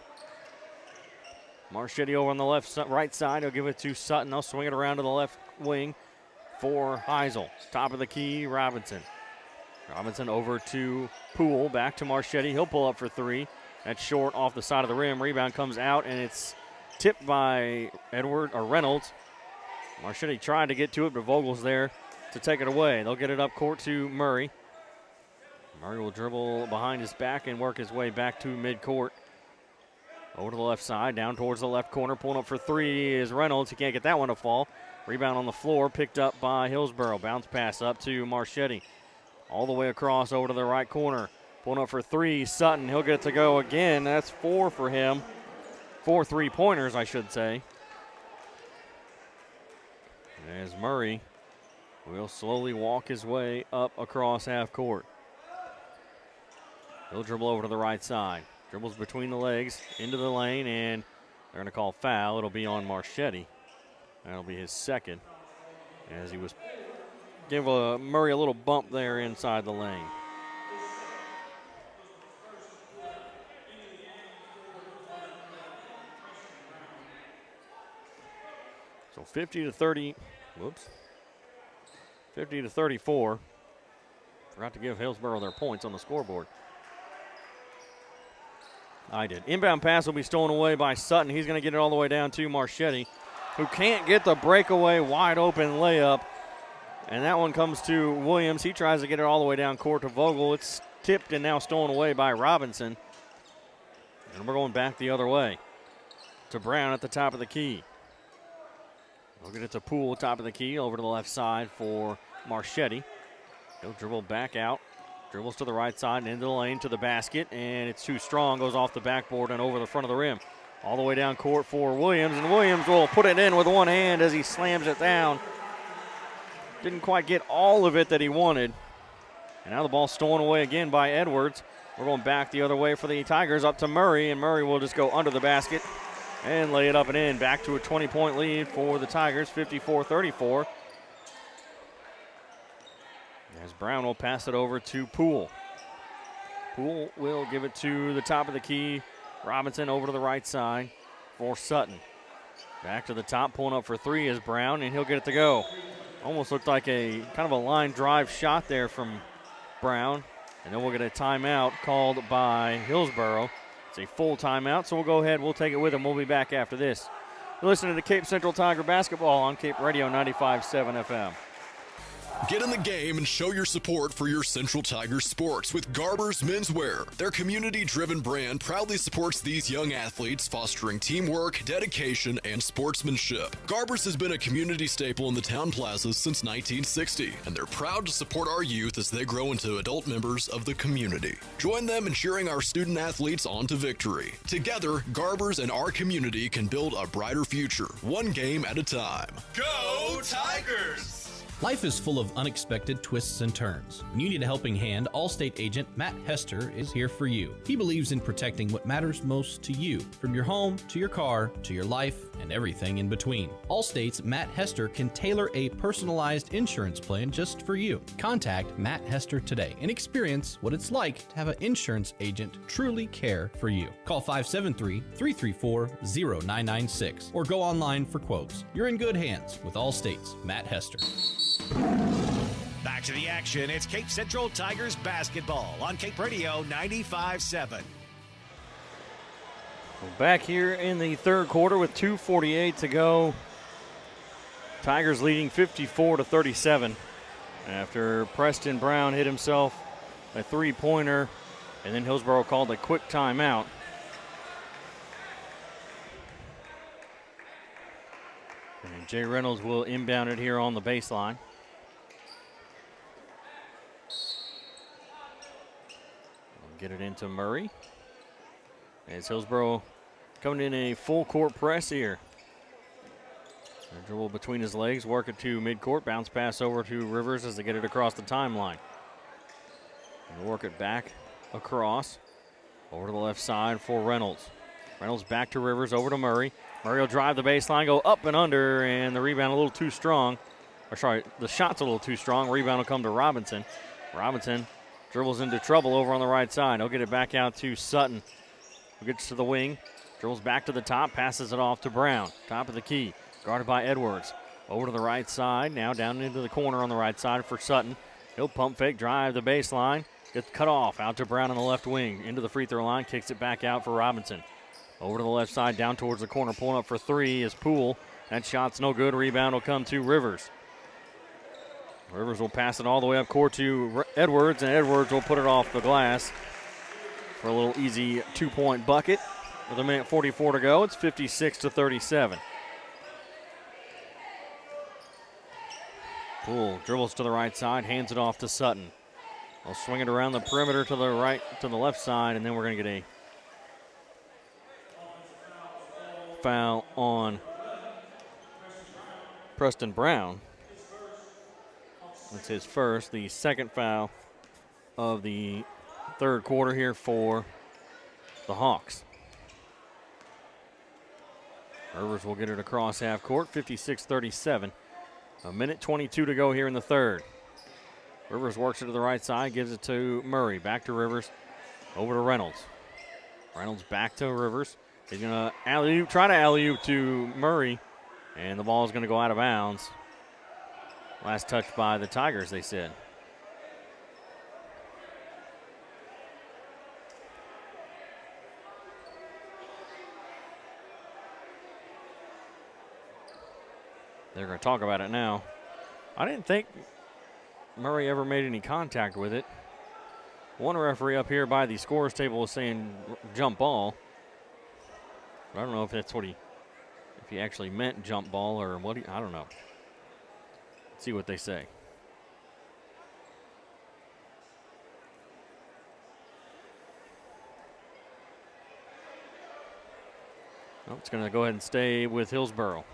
Marchetti over on the right side. He'll give it to Sutton. They'll swing it around to the left wing for Heisel. Top of the key, Robinson. Robinson over to Poole, back to Marchetti. He'll pull up for 3. That's short off the side of the rim. Rebound comes out, and it's tipped by Reynolds. Marchetti tried to get to it, but Vogel's there to take it away. They'll get it up court to Murray. Murray will dribble behind his back and work his way back to midcourt. Over to the left side, down towards the left corner. Pulling up for 3 is Reynolds. He can't get that one to fall. Rebound on the floor, picked up by Hillsboro. Bounce pass up to Marchetti. All the way across over to the right corner. Pulling up for 3, Sutton. He'll get it to go again. That's 4 for him. 4 3-pointers, I should say. As Murray will slowly walk his way up across half court. He'll dribble over to the right side. Dribbles between the legs into the lane, and they're going to call foul. It'll be on Marchetti. That'll be his second, as he was give Murray a little bump there inside the lane. So 50-30. Whoops. 50-34. Forgot to give Hillsboro their points on the scoreboard. I did. Inbound pass will be stolen away by Sutton. He's going to get it all the way down to Marchetti, who can't get the breakaway wide open layup. And that one comes to Williams. He tries to get it all the way down court to Vogel. It's tipped and now stolen away by Robinson. And we're going back the other way to Brown at the top of the key. We'll get it to Poole, top of the key, over to the left side for Marchetti. He'll dribble back out. Dribbles to the right side and into the lane to the basket, and it's too strong. Goes off the backboard and over the front of the rim. All the way down court for Williams, and Williams will put it in with one hand as he slams it down. Didn't quite get all of it that he wanted. And now the ball stolen away again by Edwards. We're going back the other way for the Tigers, up to Murray, and Murray will just go under the basket and lay it up and in. Back to a 20-point lead for the Tigers, 54-34. As Brown will pass it over to Poole. Poole will give it to the top of the key. Robinson over to the right side for Sutton. Back to the top, pulling up for 3 is Brown, and he'll get it to go. Almost looked like a kind of a line drive shot there from Brown. And then we'll get a timeout called by Hillsboro. It's a full timeout, so we'll go ahead. We'll take it with him. We'll be back after this. You're listening to Cape Central Tiger basketball on Cape Radio 95.7 FM. Get in the game and show your support for your Central Tigers sports with Garber's Menswear. Their community-driven brand proudly supports these young athletes, fostering teamwork, dedication, and sportsmanship. Garber's has been a community staple in the town plazas since 1960, and they're proud to support our youth as they grow into adult members of the community. Join them in cheering our student athletes on to victory. Together, Garber's and our community can build a brighter future, one game at a time. Go Tigers! Life is full of unexpected twists and turns. When you need a helping hand, Allstate agent Matt Hester is here for you. He believes in protecting what matters most to you, from your home to your car to your life and everything in between. Allstate's Matt Hester can tailor a personalized insurance plan just for you. Contact Matt Hester today and experience what it's like to have an insurance agent truly care for you. Call 573-334-0996 or go online for quotes. You're in good hands with Allstate's Matt Hester. Back to the action. It's Cape Central Tigers basketball on Cape Radio 95.7. Back here in the third quarter with 2:48 to go. Tigers leading 54-37 after Preston Brown hit himself a three-pointer, and then Hillsboro called a quick timeout. And Jay Reynolds will inbound it here on the baseline. Get it into Murray. As Hillsboro coming in a full court press here. Dribble between his legs, work it to midcourt, bounce pass over to Rivers as they get it across the timeline. And work it back across over to the left side for Reynolds. Reynolds back to Rivers, over to Murray. Murray will drive the baseline, go up and under, and the rebound a little too strong. Or sorry, the shot's a little too strong. Rebound will come to Robinson. Robinson dribbles into trouble over on the right side. He'll get it back out to Sutton, who gets to the wing, dribbles back to the top, passes it off to Brown. Top of the key, guarded by Edwards. Over to the right side, now down into the corner on the right side for Sutton. He'll pump fake, drive the baseline, gets cut off, out to Brown on the left wing, into the free throw line, kicks it back out for Robinson. Over to the left side, down towards the corner, pulling up for three is Poole. That shot's no good, rebound will come to Rivers. Rivers will pass it all the way up court to Edwards, and Edwards will put it off the glass for a little easy two-point bucket. With a minute 44 to go, it's 56-37. Poole dribbles to the right side, hands it off to Sutton. They'll swing it around the perimeter to the right, to the left side, and then we're going to get a foul on Preston Brown. That's his first, the second foul of the third quarter here for the Hawks. Rivers will get it across half court, 56-37. A minute 22 to go here in the third. Rivers works it to the right side, gives it to Murray. Back to Rivers, over to Reynolds. Reynolds back to Rivers. He's going to try to alley-oop to Murray, and the ball is going to go out of bounds. Last touch by the Tigers, they said. They're going to talk about it now. I didn't think Murray ever made any contact with it. One referee up here by the scorers table was saying jump ball. I don't know if that's what if he actually meant jump ball or what. I don't know. See what they say. Oh, it's going to go ahead and stay with Hillsboro.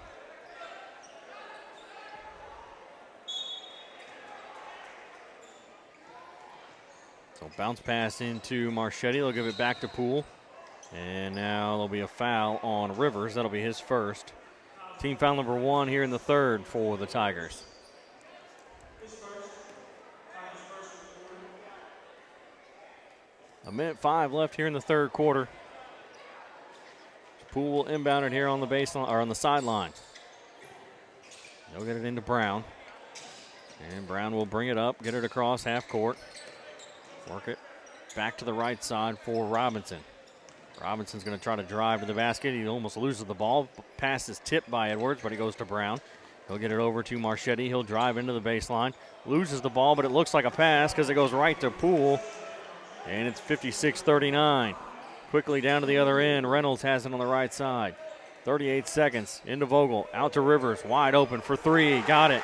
So bounce pass into Marchetti. They'll give it back to Poole. And now there'll be a foul on Rivers. That'll be his first. Team foul number one here in the third for the Tigers. A minute 5 left here in the third quarter. Poole will inbound it here on the baseline or on the sideline. They'll get it into Brown. And Brown will bring it up, get it across half court. Work it back to the right side for Robinson. Robinson's going to try to drive to the basket. He almost loses the ball. Pass is tipped by Edwards, but he goes to Brown. He'll get it over to Marchetti. He'll drive into the baseline. Loses the ball, but it looks like a pass because it goes right to Poole. And it's 56-39. Quickly down to the other end. Reynolds has it on the right side. 38 seconds. Into Vogel. Out to Rivers. Wide open for three. Got it.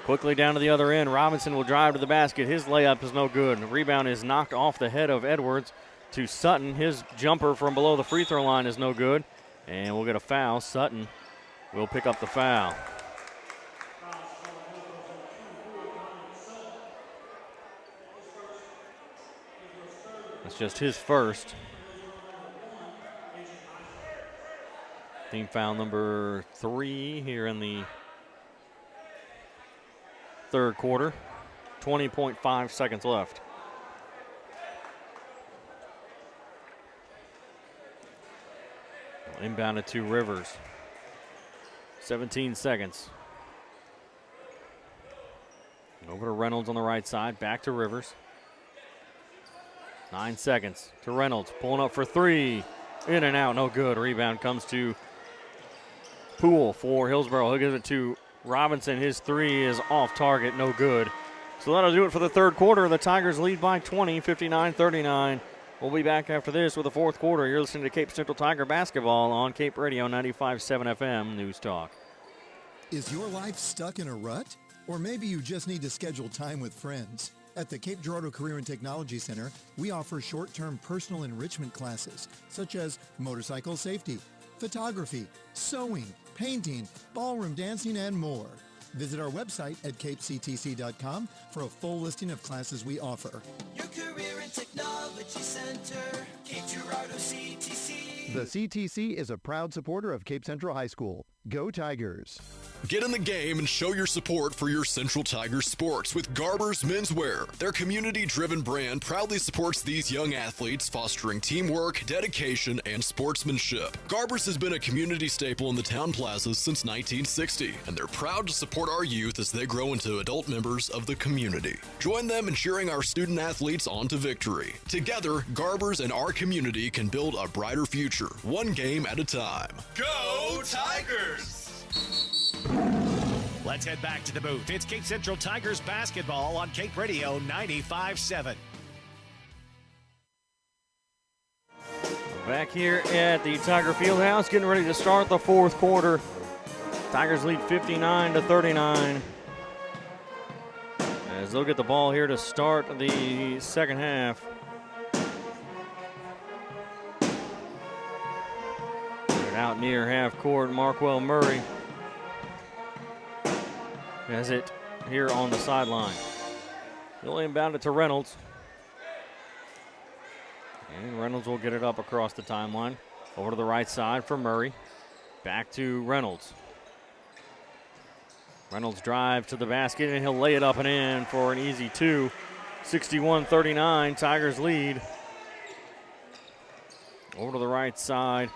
Quickly down to the other end. Robinson will drive to the basket. His layup is no good. The rebound is knocked off the head of Edwards to Sutton. His jumper from below the free throw line is no good. And we'll get a foul. Sutton will pick up the foul. That's just his first. Team foul number 3 here in the third quarter. 20.5 seconds left. Inbounded to Rivers. 17 seconds. Over to Reynolds on the right side. Back to Rivers. 9 seconds to Reynolds. Pulling up for 3. In and out. No good. Rebound comes to Poole for Hillsboro. He'll give it to Robinson. His 3 is off target. No good. So that'll do it for the third quarter. The Tigers lead by 20, 59-39. We'll be back after this with the fourth quarter. You're listening to Cape Central Tiger basketball on Cape Radio 95.7 FM News Talk. Is your life stuck in a rut? Or maybe you just need to schedule time with friends. At the Cape Girardeau Career and Technology Center, we offer short-term personal enrichment classes, such as motorcycle safety, photography, sewing, painting, ballroom dancing, and more. Visit our website at capectc.com for a full listing of classes we offer. Your Career and Technology Center, Cape Girardeau CTC. The CTC is a proud supporter of Cape Central High School. Go Tigers! Get in the game and show your support for your Central Tigers sports with Garber's Menswear. Their community-driven brand proudly supports these young athletes, fostering teamwork, dedication, and sportsmanship. Garber's has been a community staple in the town plazas since 1960, and they're proud to support our youth as they grow into adult members of the community. Join them in cheering our student athletes on to victory. Together, Garber's and our community can build a brighter future, one game at a time. Go Tigers! Let's head back to the booth. It's Cape Central Tigers basketball on Cape Radio 95.7. Back here at the Tiger Fieldhouse, getting ready to start the fourth quarter. Tigers lead 59-39. As they'll get the ball here to start the second half. Out near half court, Marquel Murray has it here on the sideline. He'll inbound it to Reynolds. And Reynolds will get it up across the timeline. Over to the right side for Murray. Back to Reynolds. Reynolds drive to the basket, and he'll lay it up and in for an easy 2. 61-39, Tigers lead. Over to the right side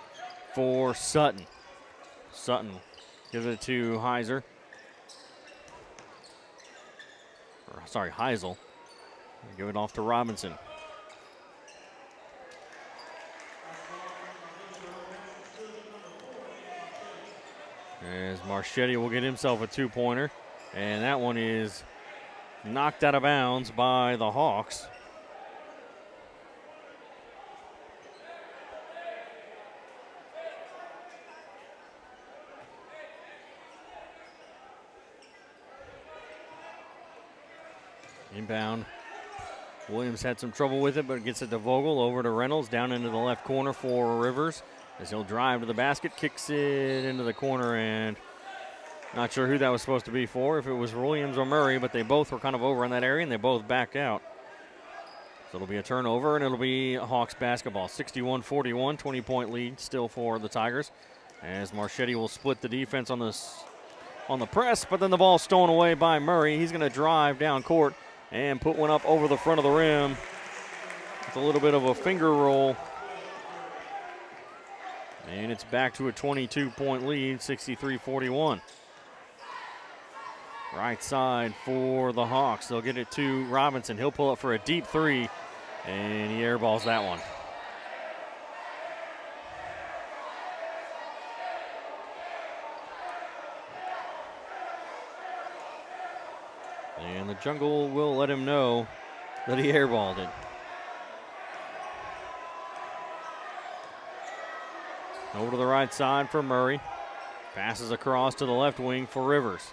for Sutton. Sutton gives it to Heisel. Give it off to Robinson. As Marchetti will get himself a 2-pointer. And that one is knocked out of bounds by the Hawks. Inbound. Williams had some trouble with it, but gets it to Vogel. Over to Reynolds, down into the left corner for Rivers. As he'll drive to the basket, kicks it into the corner, and not sure who that was supposed to be for, if it was Williams or Murray, but they both were kind of over in that area, and they both backed out. So it'll be a turnover, and it'll be Hawks basketball. 61-41, 20-point lead still for the Tigers, as Marchetti will split the defense on the press, but then the ball stolen away by Murray. He's going to drive down court and put one up over the front of the rim. It's a little bit of a finger roll. And it's back to a 22-point lead, 63-41. Right side for the Hawks. They'll get it to Robinson. He'll pull up for a deep 3, and he airballs that one. And the Jungle will let him know that he airballed it. Over to the right side for Murray. Passes across to the left wing for Rivers.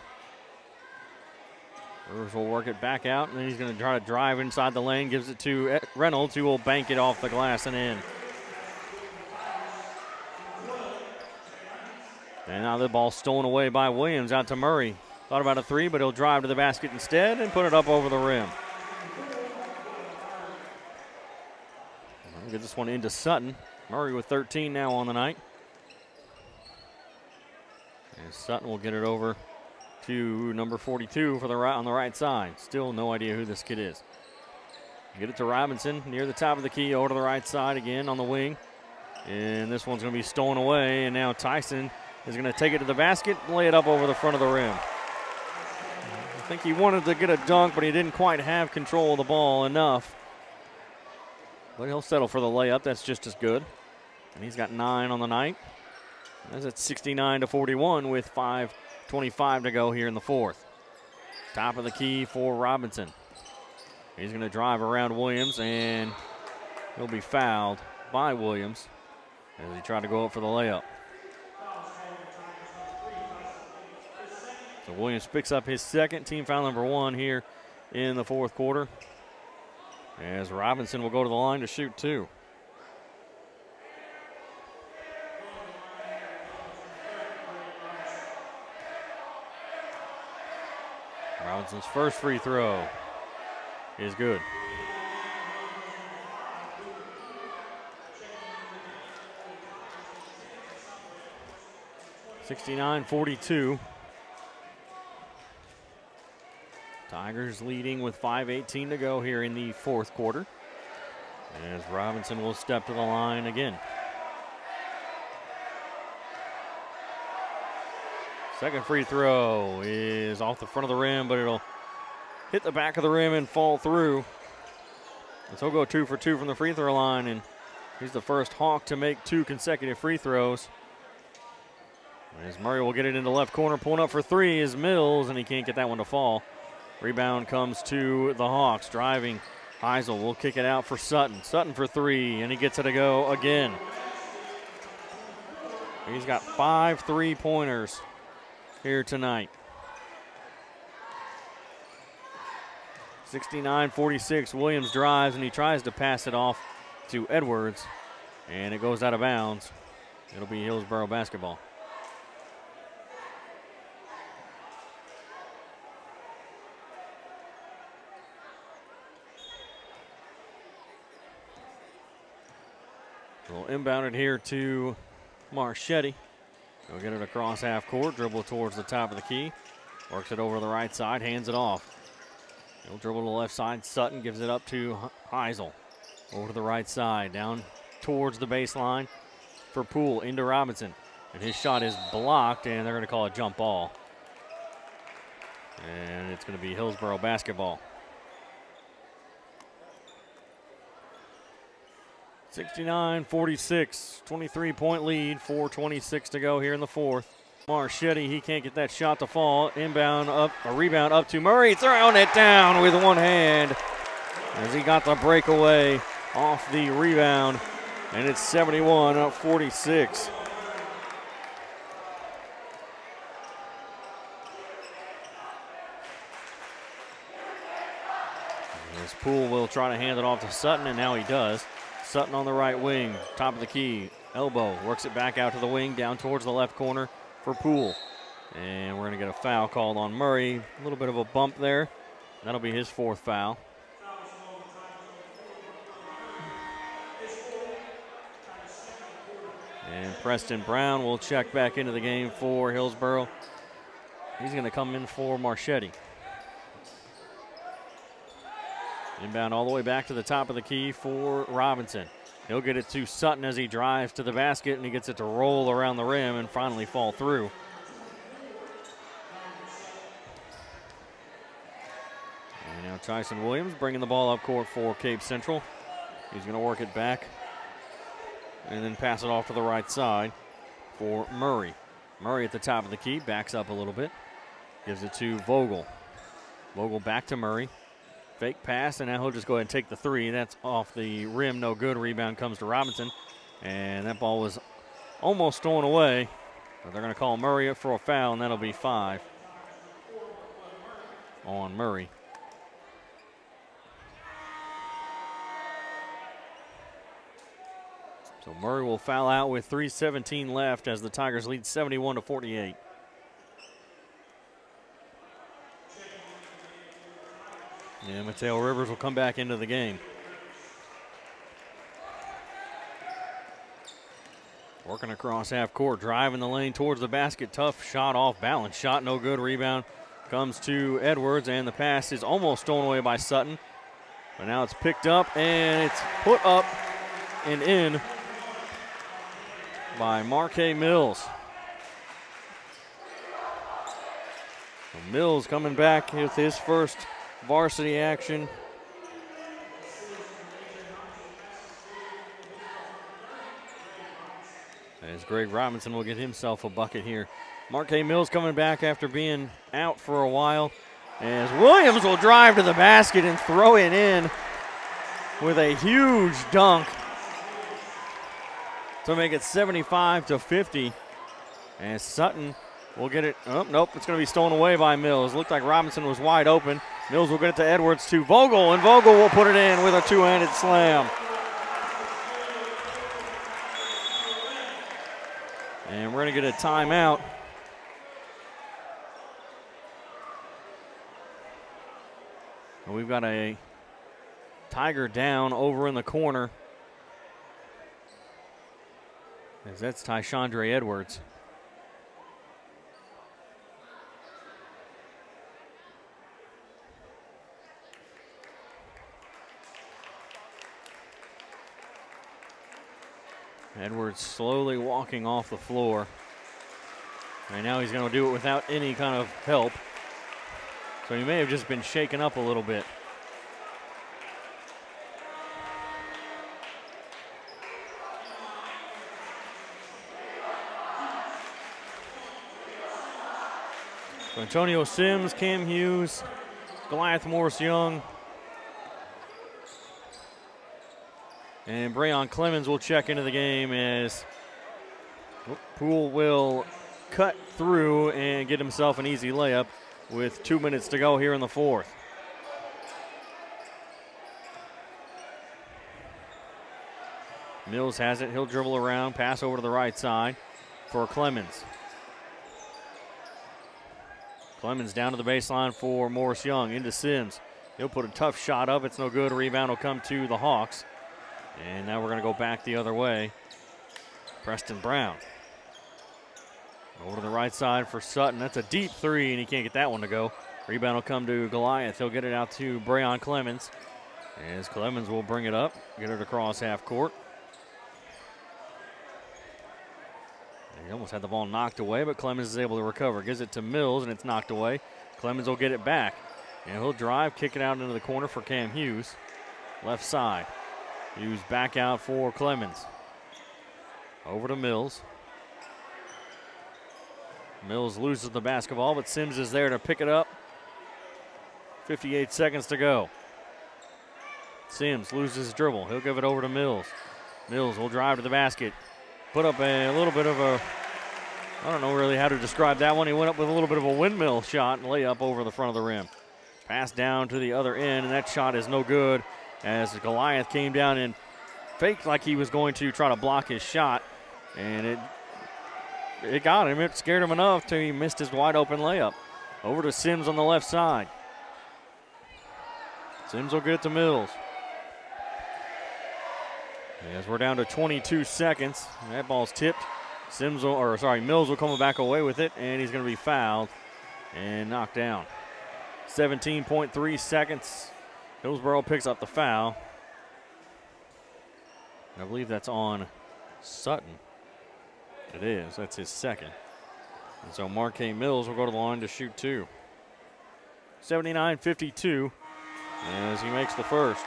Rivers will work it back out, and then he's going to try to drive inside the lane. Gives it to Reynolds, who will bank it off the glass and in. And now the ball stolen away by Williams out to Murray. Thought about a three, but he'll drive to the basket instead and put it up over the rim. We'll get this one into Sutton. Murray with 13 now on the night. And Sutton will get it over to number 42 for on the right side. Still no idea who this kid is. Get it to Robinson near the top of the key, over to the right side again on the wing. And this one's going to be stolen away, and now Tyson is going to take it to the basket and lay it up over the front of the rim. I think he wanted to get a dunk, but he didn't quite have control of the ball enough. But he'll settle for the layup. That's just as good. And he's got 9 on the night. That's at 69-41 with 5:25 to go here in the fourth. Top of the key for Robinson. He's going to drive around Williams, and he'll be fouled by Williams as he tried to go up for the layup. So Williams picks up his second, team foul number 1 here in the fourth quarter, as Robinson will go to the line to shoot 2. Robinson's first free throw is good. (69-42). Tigers leading with 5:18 to go here in the fourth quarter, as Robinson will step to the line again. Second free throw is off the front of the rim, but it'll hit the back of the rim and fall through. And so he'll go 2 for 2 from the free throw line, and he's the first Hawk to make 2 consecutive free throws. As Murray will get it into left corner, pulling up for 3 is Mills, and he can't get that one to fall. Rebound comes to the Hawks. Driving, Heisel will kick it out for Sutton. Sutton for 3, and he gets it to go again. He's got 5 3-pointers here tonight. 69-46, Williams drives, and he tries to pass it off to Edwards, and it goes out of bounds. It'll be Hillsboro basketball. We'll inbound it here to Marchetti. He'll get it across half court, dribble towards the top of the key, works it over to the right side, hands it off. He'll dribble to the left side. Sutton gives it up to Heisel. Over to the right side, down towards the baseline for Poole, into Robinson. And his shot is blocked, and they're going to call a jump ball. And it's going to be Hillsboro basketball. 69-46, 23-point lead, 4:26 to go here in the fourth. Marchetti, he can't get that shot to fall. Inbound up, a rebound up to Murray, throwing it down with one hand as he got the breakaway off the rebound, and it's 71-46. This Poole will try to hand it off to Sutton, and now he does. Sutton on the right wing, top of the key, elbow, works it back out to the wing, down towards the left corner for Poole. And we're going to get a foul called on Murray. A little bit of a bump there. That'll be his fourth foul. And Preston Brown will check back into the game for Hillsboro. He's going to come in for Marchetti. Inbound all the way back to the top of the key for Robinson. He'll get it to Sutton as he drives to the basket, and he gets it to roll around the rim and finally fall through. And now Tyson Williams bringing the ball up court for Cape Central. He's going to work it back and then pass it off to the right side for Murray. Murray at the top of the key, backs up a little bit, gives it to Vogel. Vogel back to Murray. Fake pass, and now he'll just go ahead and take the three. That's off the rim, no good. Rebound comes to Robinson, and that ball was almost stolen away. But they're going to call Murray up for a foul, and that'll be 5 on Murray. So Murray will foul out with 3:17 left as the Tigers lead 71-48. And Mateo Rivers will come back into the game. Working across half court, driving the lane towards the basket. Tough shot off balance. Shot no good. Rebound comes to Edwards, and the pass is almost stolen away by Sutton. But now it's picked up, and it's put up and in by Marquez Mills. So Mills coming back with his first varsity action. As Greg Robinson will get himself a bucket here. Marquez Mills coming back after being out for a while. As Williams will drive to the basket and throw it in with a huge dunk to make it 75-50. And Sutton will get it. Oh, nope, it's going to be stolen away by Mills. Looked like Robinson was wide open. Mills will get it to Edwards to Vogel, and Vogel will put it in with a two-handed slam. And we're going to get a timeout. We've got a Tiger down over in the corner. As that's Tyshandre Edwards. Edwards slowly walking off the floor. And now he's going to do it without any kind of help. So he may have just been shaken up a little bit. So Antonio Sims, Cam Hughes, Goliath Morris Young, and Brayon Clemens will check into the game as Poole will cut through and get himself an easy layup with 2 minutes to go here in the fourth. Mills has it. He'll dribble around, pass over to the right side for Clemens. Clemens down to the baseline for Morris Young. Into Sims. He'll put a tough shot up. It's no good. Rebound will come to the Hawks. And now we're going to go back the other way. Preston Brown. Over to the right side for Sutton. That's a deep three, and he can't get that one to go. Rebound will come to Goliath. He'll get it out to Brayon Clemens. As Clemens will bring it up, get it across half court. He almost had the ball knocked away, but Clemens is able to recover. Gives it to Mills, and it's knocked away. Clemens will get it back. And he'll drive, kick it out into the corner for Cam Hughes. Left side. Hughes back out for Clemens. Over to Mills. Mills loses the basketball, but Sims is there to pick it up. 58 seconds to go. Sims loses his dribble. He'll give it over to Mills. Mills will drive to the basket. Put up a little bit of a, I don't know really how to describe that one. He went up with a little bit of a windmill shot and layup over the front of the rim. Pass down to the other end, and that shot is no good as Goliath came down and faked like he was going to try to block his shot, and it got him. It scared him enough till he missed his wide open layup. Over to Sims on the left side. Sims will get it to Mills. As we're down to 22 seconds, that ball's tipped. Mills will come back away with it, and he's going to be fouled and knocked down. 17.3 seconds. Hillsboro picks up the foul. I believe that's on Sutton. It is. That's his second. And so Marquez Mills will go to the line to shoot two. 79-52 as he makes the first.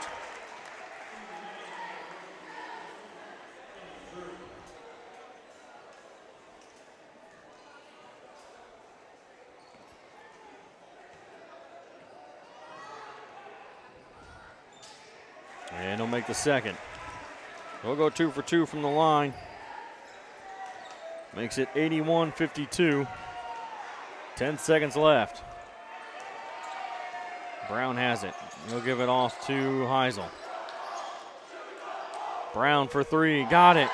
And he'll make the second. He'll go 2 for 2 from the line. Makes it 81-52. 10 seconds left. Brown has it. He'll give it off to Heisel. Brown for three. Got it.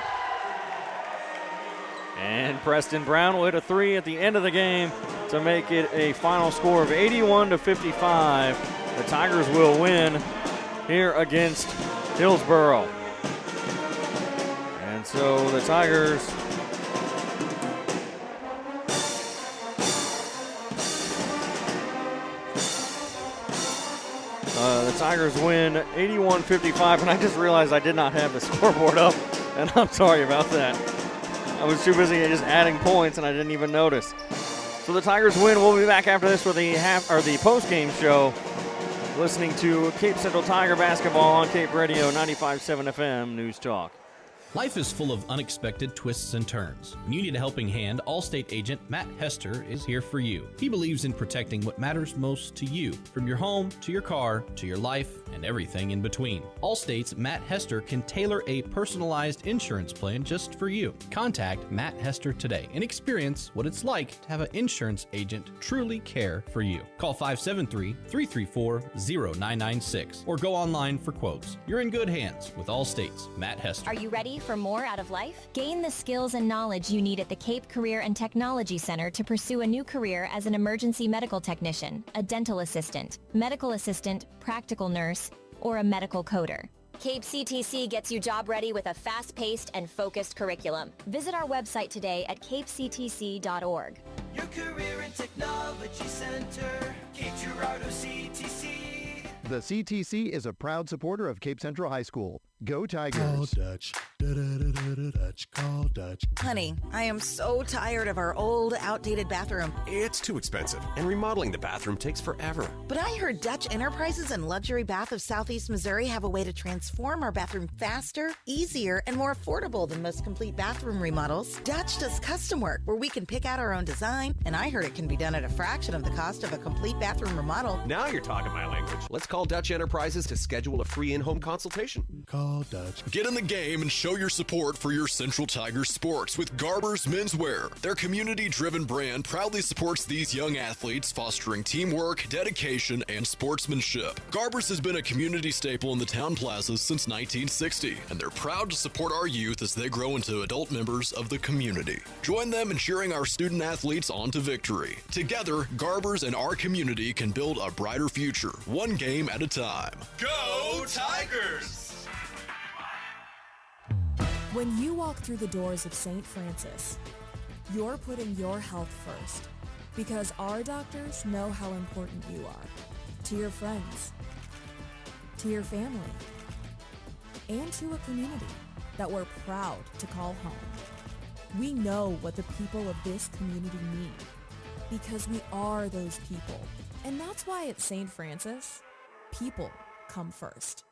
And Preston Brown will hit a three at the end of the game to make it a final score of 81-55. The Tigers will win here against Hillsboro. And so the Tigers win 81-55, and I just realized I did not have the scoreboard up, and I'm sorry about that. I was too busy just adding points, and I didn't even notice. So the Tigers win. We'll be back after this with the post-game show, listening to Cape Central Tiger basketball on Cape Radio 95.7 FM News Talk. Life is full of unexpected twists and turns. When you need a helping hand, Allstate agent Matt Hester is here for you. He believes in protecting what matters most to you, from your home to your car to your life and everything in between. Allstate's Matt Hester can tailor a personalized insurance plan just for you. Contact Matt Hester today and experience what it's like to have an insurance agent truly care for you. Call 573-334-0996 or go online for quotes. You're in good hands with Allstate's Matt Hester. Are you ready for more out of life? Gain the skills and knowledge you need at the Cape Career and Technology Center to pursue a new career as an emergency medical technician, a dental assistant, medical assistant, practical nurse, or a medical coder. Cape CTC gets you job ready with a fast-paced and focused curriculum. Visit our website today at capectc.org. Your Career and Technology Center, Cape Girardeau CTC. The CTC is a proud supporter of Cape Central High School. Go Tigers. Call Dutch. Dutch. Call Dutch. Honey, I am so tired of our old, outdated bathroom. It's too expensive, and remodeling the bathroom takes forever. But I heard Dutch Enterprises and Luxury Bath of Southeast Missouri have a way to transform our bathroom faster, easier, and more affordable than most complete bathroom remodels. Dutch does custom work where we can pick out our own design, and I heard it can be done at a fraction of the cost of a complete bathroom remodel. Now you're talking my language. Let's call Dutch Enterprises to schedule a free in-home consultation. Call Dutch. Get in the game and show your support for your Central Tigers sports with Garber's Menswear. Their community-driven brand proudly supports these young athletes, fostering teamwork, dedication, and sportsmanship. Garber's has been a community staple in the town plazas since 1960, and they're proud to support our youth as they grow into adult members of the community. Join them in cheering our student athletes on to victory. Together, Garber's and our community can build a brighter future, one game at a time. Go Tigers! When you walk through the doors of St. Francis, you're putting your health first, because our doctors know how important you are to your friends, to your family, and to a community that we're proud to call home. We know what the people of this community need, because we are those people. And that's why at St. Francis, people come first.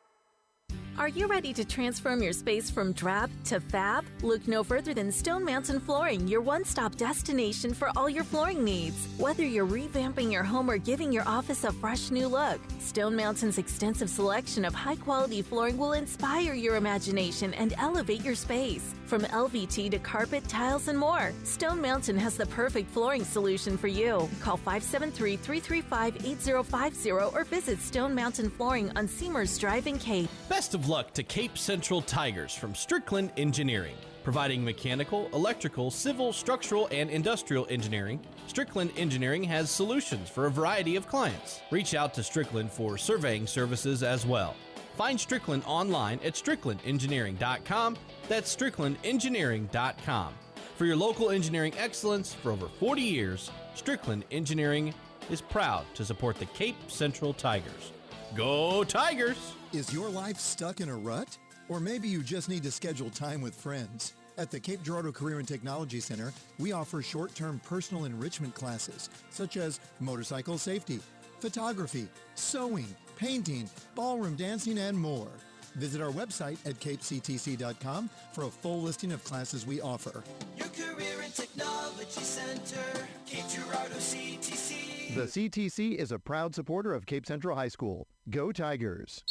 Are you ready to transform your space from drab to fab? Look no further than Stone Mountain Flooring, your one-stop destination for all your flooring needs. Whether you're revamping your home or giving your office a fresh new look, Stone Mountain's extensive selection of high-quality flooring will inspire your imagination and elevate your space. From LVT to carpet, tiles, and more, Stone Mountain has the perfect flooring solution for you. Call 573-335-8050 or visit Stone Mountain Flooring on Seamers Drive in Cape. Best of luck to Cape Central Tigers from Strickland Engineering. Providing mechanical, electrical, civil, structural, and industrial engineering, Strickland Engineering has solutions for a variety of clients. Reach out to Strickland for surveying services as well. Find Strickland online at stricklandengineering.com. That's stricklandengineering.com. For your local engineering excellence for over 40 years, Strickland Engineering is proud to support the Cape Central Tigers. Go Tigers! Is your life stuck in a rut? Or maybe you just need to schedule time with friends. At the Cape Girardeau Career and Technology Center, we offer short-term personal enrichment classes such as motorcycle safety, photography, sewing, painting, ballroom dancing, and more. Visit our website at capectc.com for a full listing of classes we offer. Your Career and Technology Center, Cape Girardeau CTC. The CTC is a proud supporter of Cape Central High School. Go Tigers!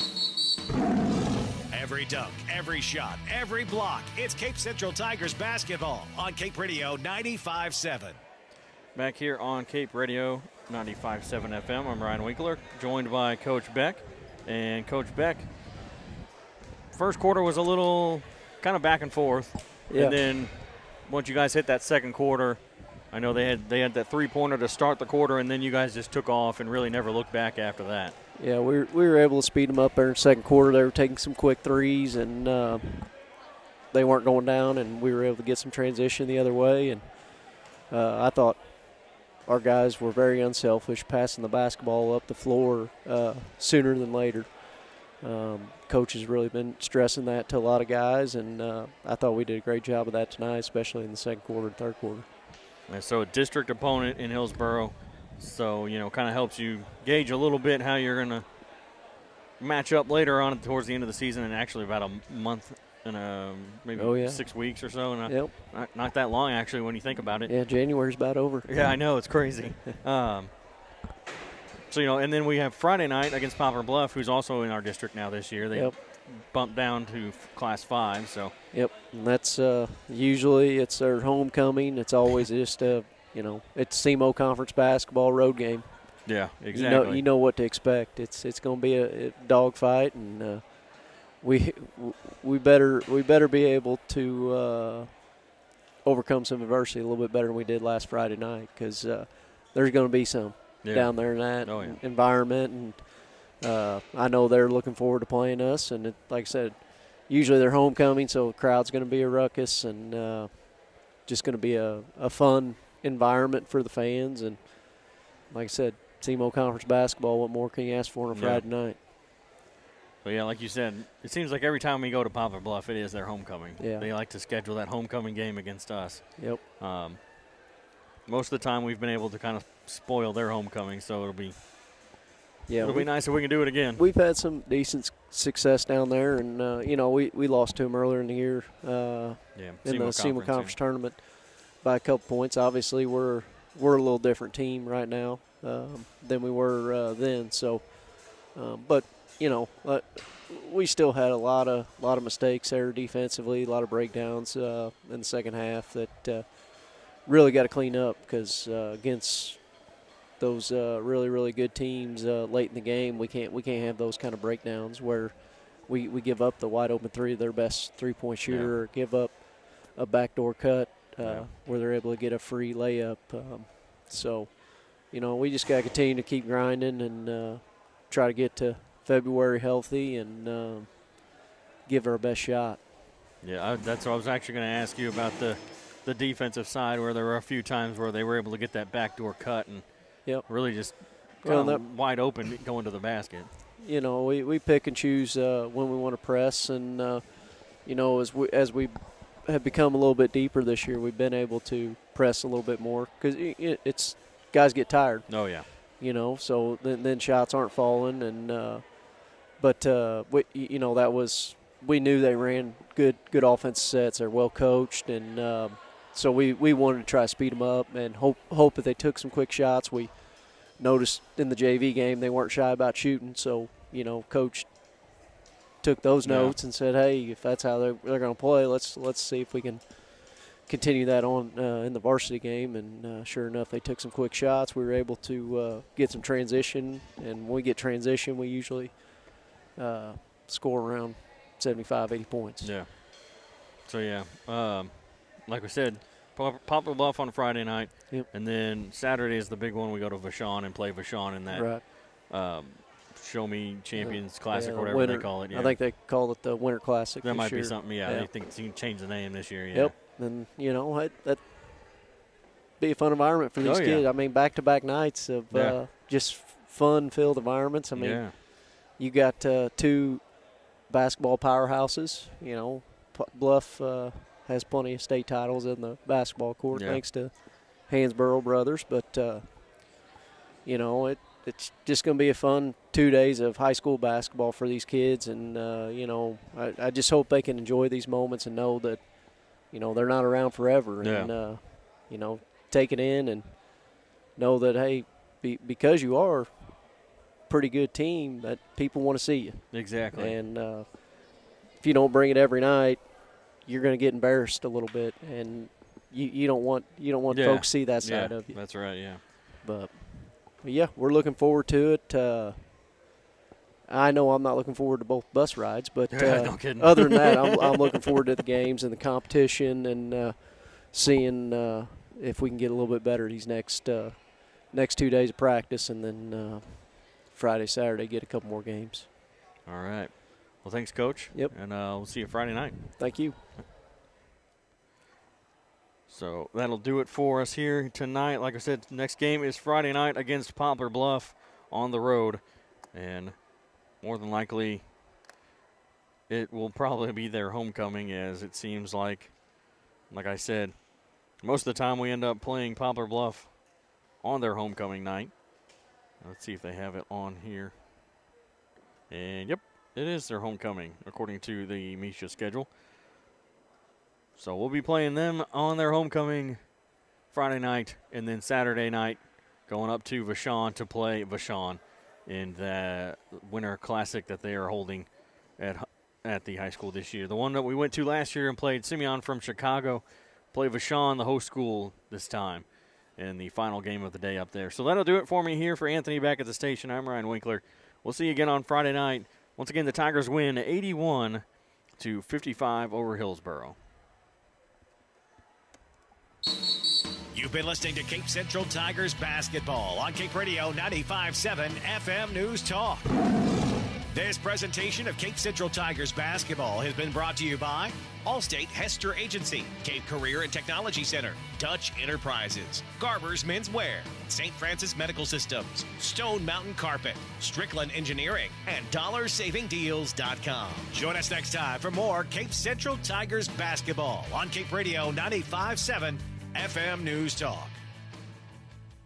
Every dunk, every shot, every block. It's Cape Central Tigers basketball on Cape Radio 95.7. Back here on Cape Radio 95.7 FM, I'm Ryan Winkler, joined by Coach Beck. And Coach Beck, first quarter was a little kind of back and forth. Yeah. And then once you guys hit that second quarter, I know they had that three-pointer to start the quarter, and then you guys just took off and really never looked back after that. Yeah, we were able to speed them up there in the second quarter. They were taking some quick threes, and they weren't going down, and we were able to get some transition the other way. And I thought our guys were very unselfish, passing the basketball up the floor sooner than later. Coach has really been stressing that to a lot of guys, and I thought we did a great job of that tonight, especially in the second quarter and third quarter. And so a district opponent in Hillsboro, so, kind of helps you gauge a little bit how you're going to match up later on towards the end of the season, and actually about a month and maybe 6 weeks or so. And Yep. Not that long, actually, when you think about it. Yeah, January's about over. Yeah, I know. It's crazy. So, and then we have Friday night against Poplar Bluff, who's also in our district now this year. They bumped down to Class 5. So. Yep, and that's usually it's their homecoming. It's always just it's SEMO Conference basketball road game. Yeah, exactly. You know what to expect. It's going to be a dogfight, and we better be able to overcome some adversity a little bit better than we did last Friday night, because there's going to be some down there in that environment, and I know they're looking forward to playing us. And like I said, usually they're homecoming, so the crowd's going to be a ruckus, and just going to be a fun environment for the fans. And like I said, SEMO Conference basketball, what more can you ask for on a Friday night? But, yeah, like you said, it seems like every time we go to Poplar Bluff, it is their homecoming. Yeah. They like to schedule that homecoming game against us. Yep. Most of the time we've been able to kind of spoil their homecoming, so it'll be nice if we can do it again. We've had some decent success down there, and, we lost to them earlier in the year in the SEMO Conference tournament by a couple points. Obviously, we're a little different team right now than we were then. So, but we still had a lot of mistakes there defensively, a lot of breakdowns in the second half that really got to clean up, because against those really, really good teams late in the game, we can't have those kind of breakdowns where we give up the wide open three of their best three-point shooter, or give up a backdoor cut where they're able to get a free layup. So, we just got to continue to keep grinding and try to get to February healthy and give our best shot. Yeah, that's what I was actually going to ask you about, the defensive side, where there were a few times where they were able to get that backdoor cut and really just wide open going to the basket. We pick and choose when we want to press, and as we have become a little bit deeper this year, we've been able to press a little bit more, because it's guys get tired. Oh yeah. So then shots aren't falling, and we knew they ran good offensive sets. They're well coached, and so we wanted to try to speed them up and hope that they took some quick shots. We noticed in the JV game they weren't shy about shooting, so coach took those notes and said, hey, if that's how they're going to play, let's see if we can continue that on in the varsity game. And sure enough, they took some quick shots. We were able to get some transition, and when we get transition, we usually score around 75, 80 points. Yeah. So, like we said, Poplar Bluff on Friday night, and then Saturday is the big one. We go to Vashon and play Vashon in that Show Me Champions Classic, or whatever they call it. Yeah. I think they call it the Winter Classic. That might year. Be something, I think you can change the name this year. Yeah. Yep, and, that'd be a fun environment for these kids. I mean, back-to-back nights of just fun-filled environments. I mean, you got two basketball powerhouses. Bluff has plenty of state titles in the basketball court, thanks to Hansborough brothers. But, it's just going to be a fun 2 days of high school basketball for these kids. And, I just hope they can enjoy these moments and know that, they're not around forever. And, take it in and know that, hey, because you are a pretty good team, that people want to see you. Exactly. And if you don't bring it every night, you're going to get embarrassed a little bit, and you don't want folks to see that side of you. That's right. Yeah. But yeah, we're looking forward to it. I know I'm not looking forward to both bus rides, but no kidding. other than that, I'm looking forward to the games and the competition, and seeing if we can get a little bit better these next 2 days of practice, and then Friday, Saturday, get a couple more games. All right. Well, thanks, Coach. Yep. And we'll see you Friday night. Thank you. So that'll do it for us here tonight. Like I said, next game is Friday night against Poplar Bluff on the road. And more than likely, it will probably be their homecoming, as it seems like I said, most of the time we end up playing Poplar Bluff on their homecoming night. Let's see if they have it on here. And, yep, it is their homecoming, according to the Misha schedule. So we'll be playing them on their homecoming Friday night, and then Saturday night going up to Vashon to play Vashon in the Winter Classic that they are holding at the high school this year. The one that we went to last year and played Simeon from Chicago, play Vashon, the host school, this time in the final game of the day up there. So that'll do it for me here for Anthony back at the station. I'm Ryan Winkler. We'll see you again on Friday night. Once again, the Tigers win 81-55 over Hillsboro. You've been listening to Cape Central Tigers basketball on Cape Radio 95.7 FM News Talk. This presentation of Cape Central Tigers basketball has been brought to you by Allstate Hester Agency, Cape Career and Technology Center, Dutch Enterprises, Garber's Menswear, St. Francis Medical Systems, Stone Mountain Carpet, Strickland Engineering, and DollarSavingDeals.com. Join us next time for more Cape Central Tigers basketball on Cape Radio 95.7 FM News Talk.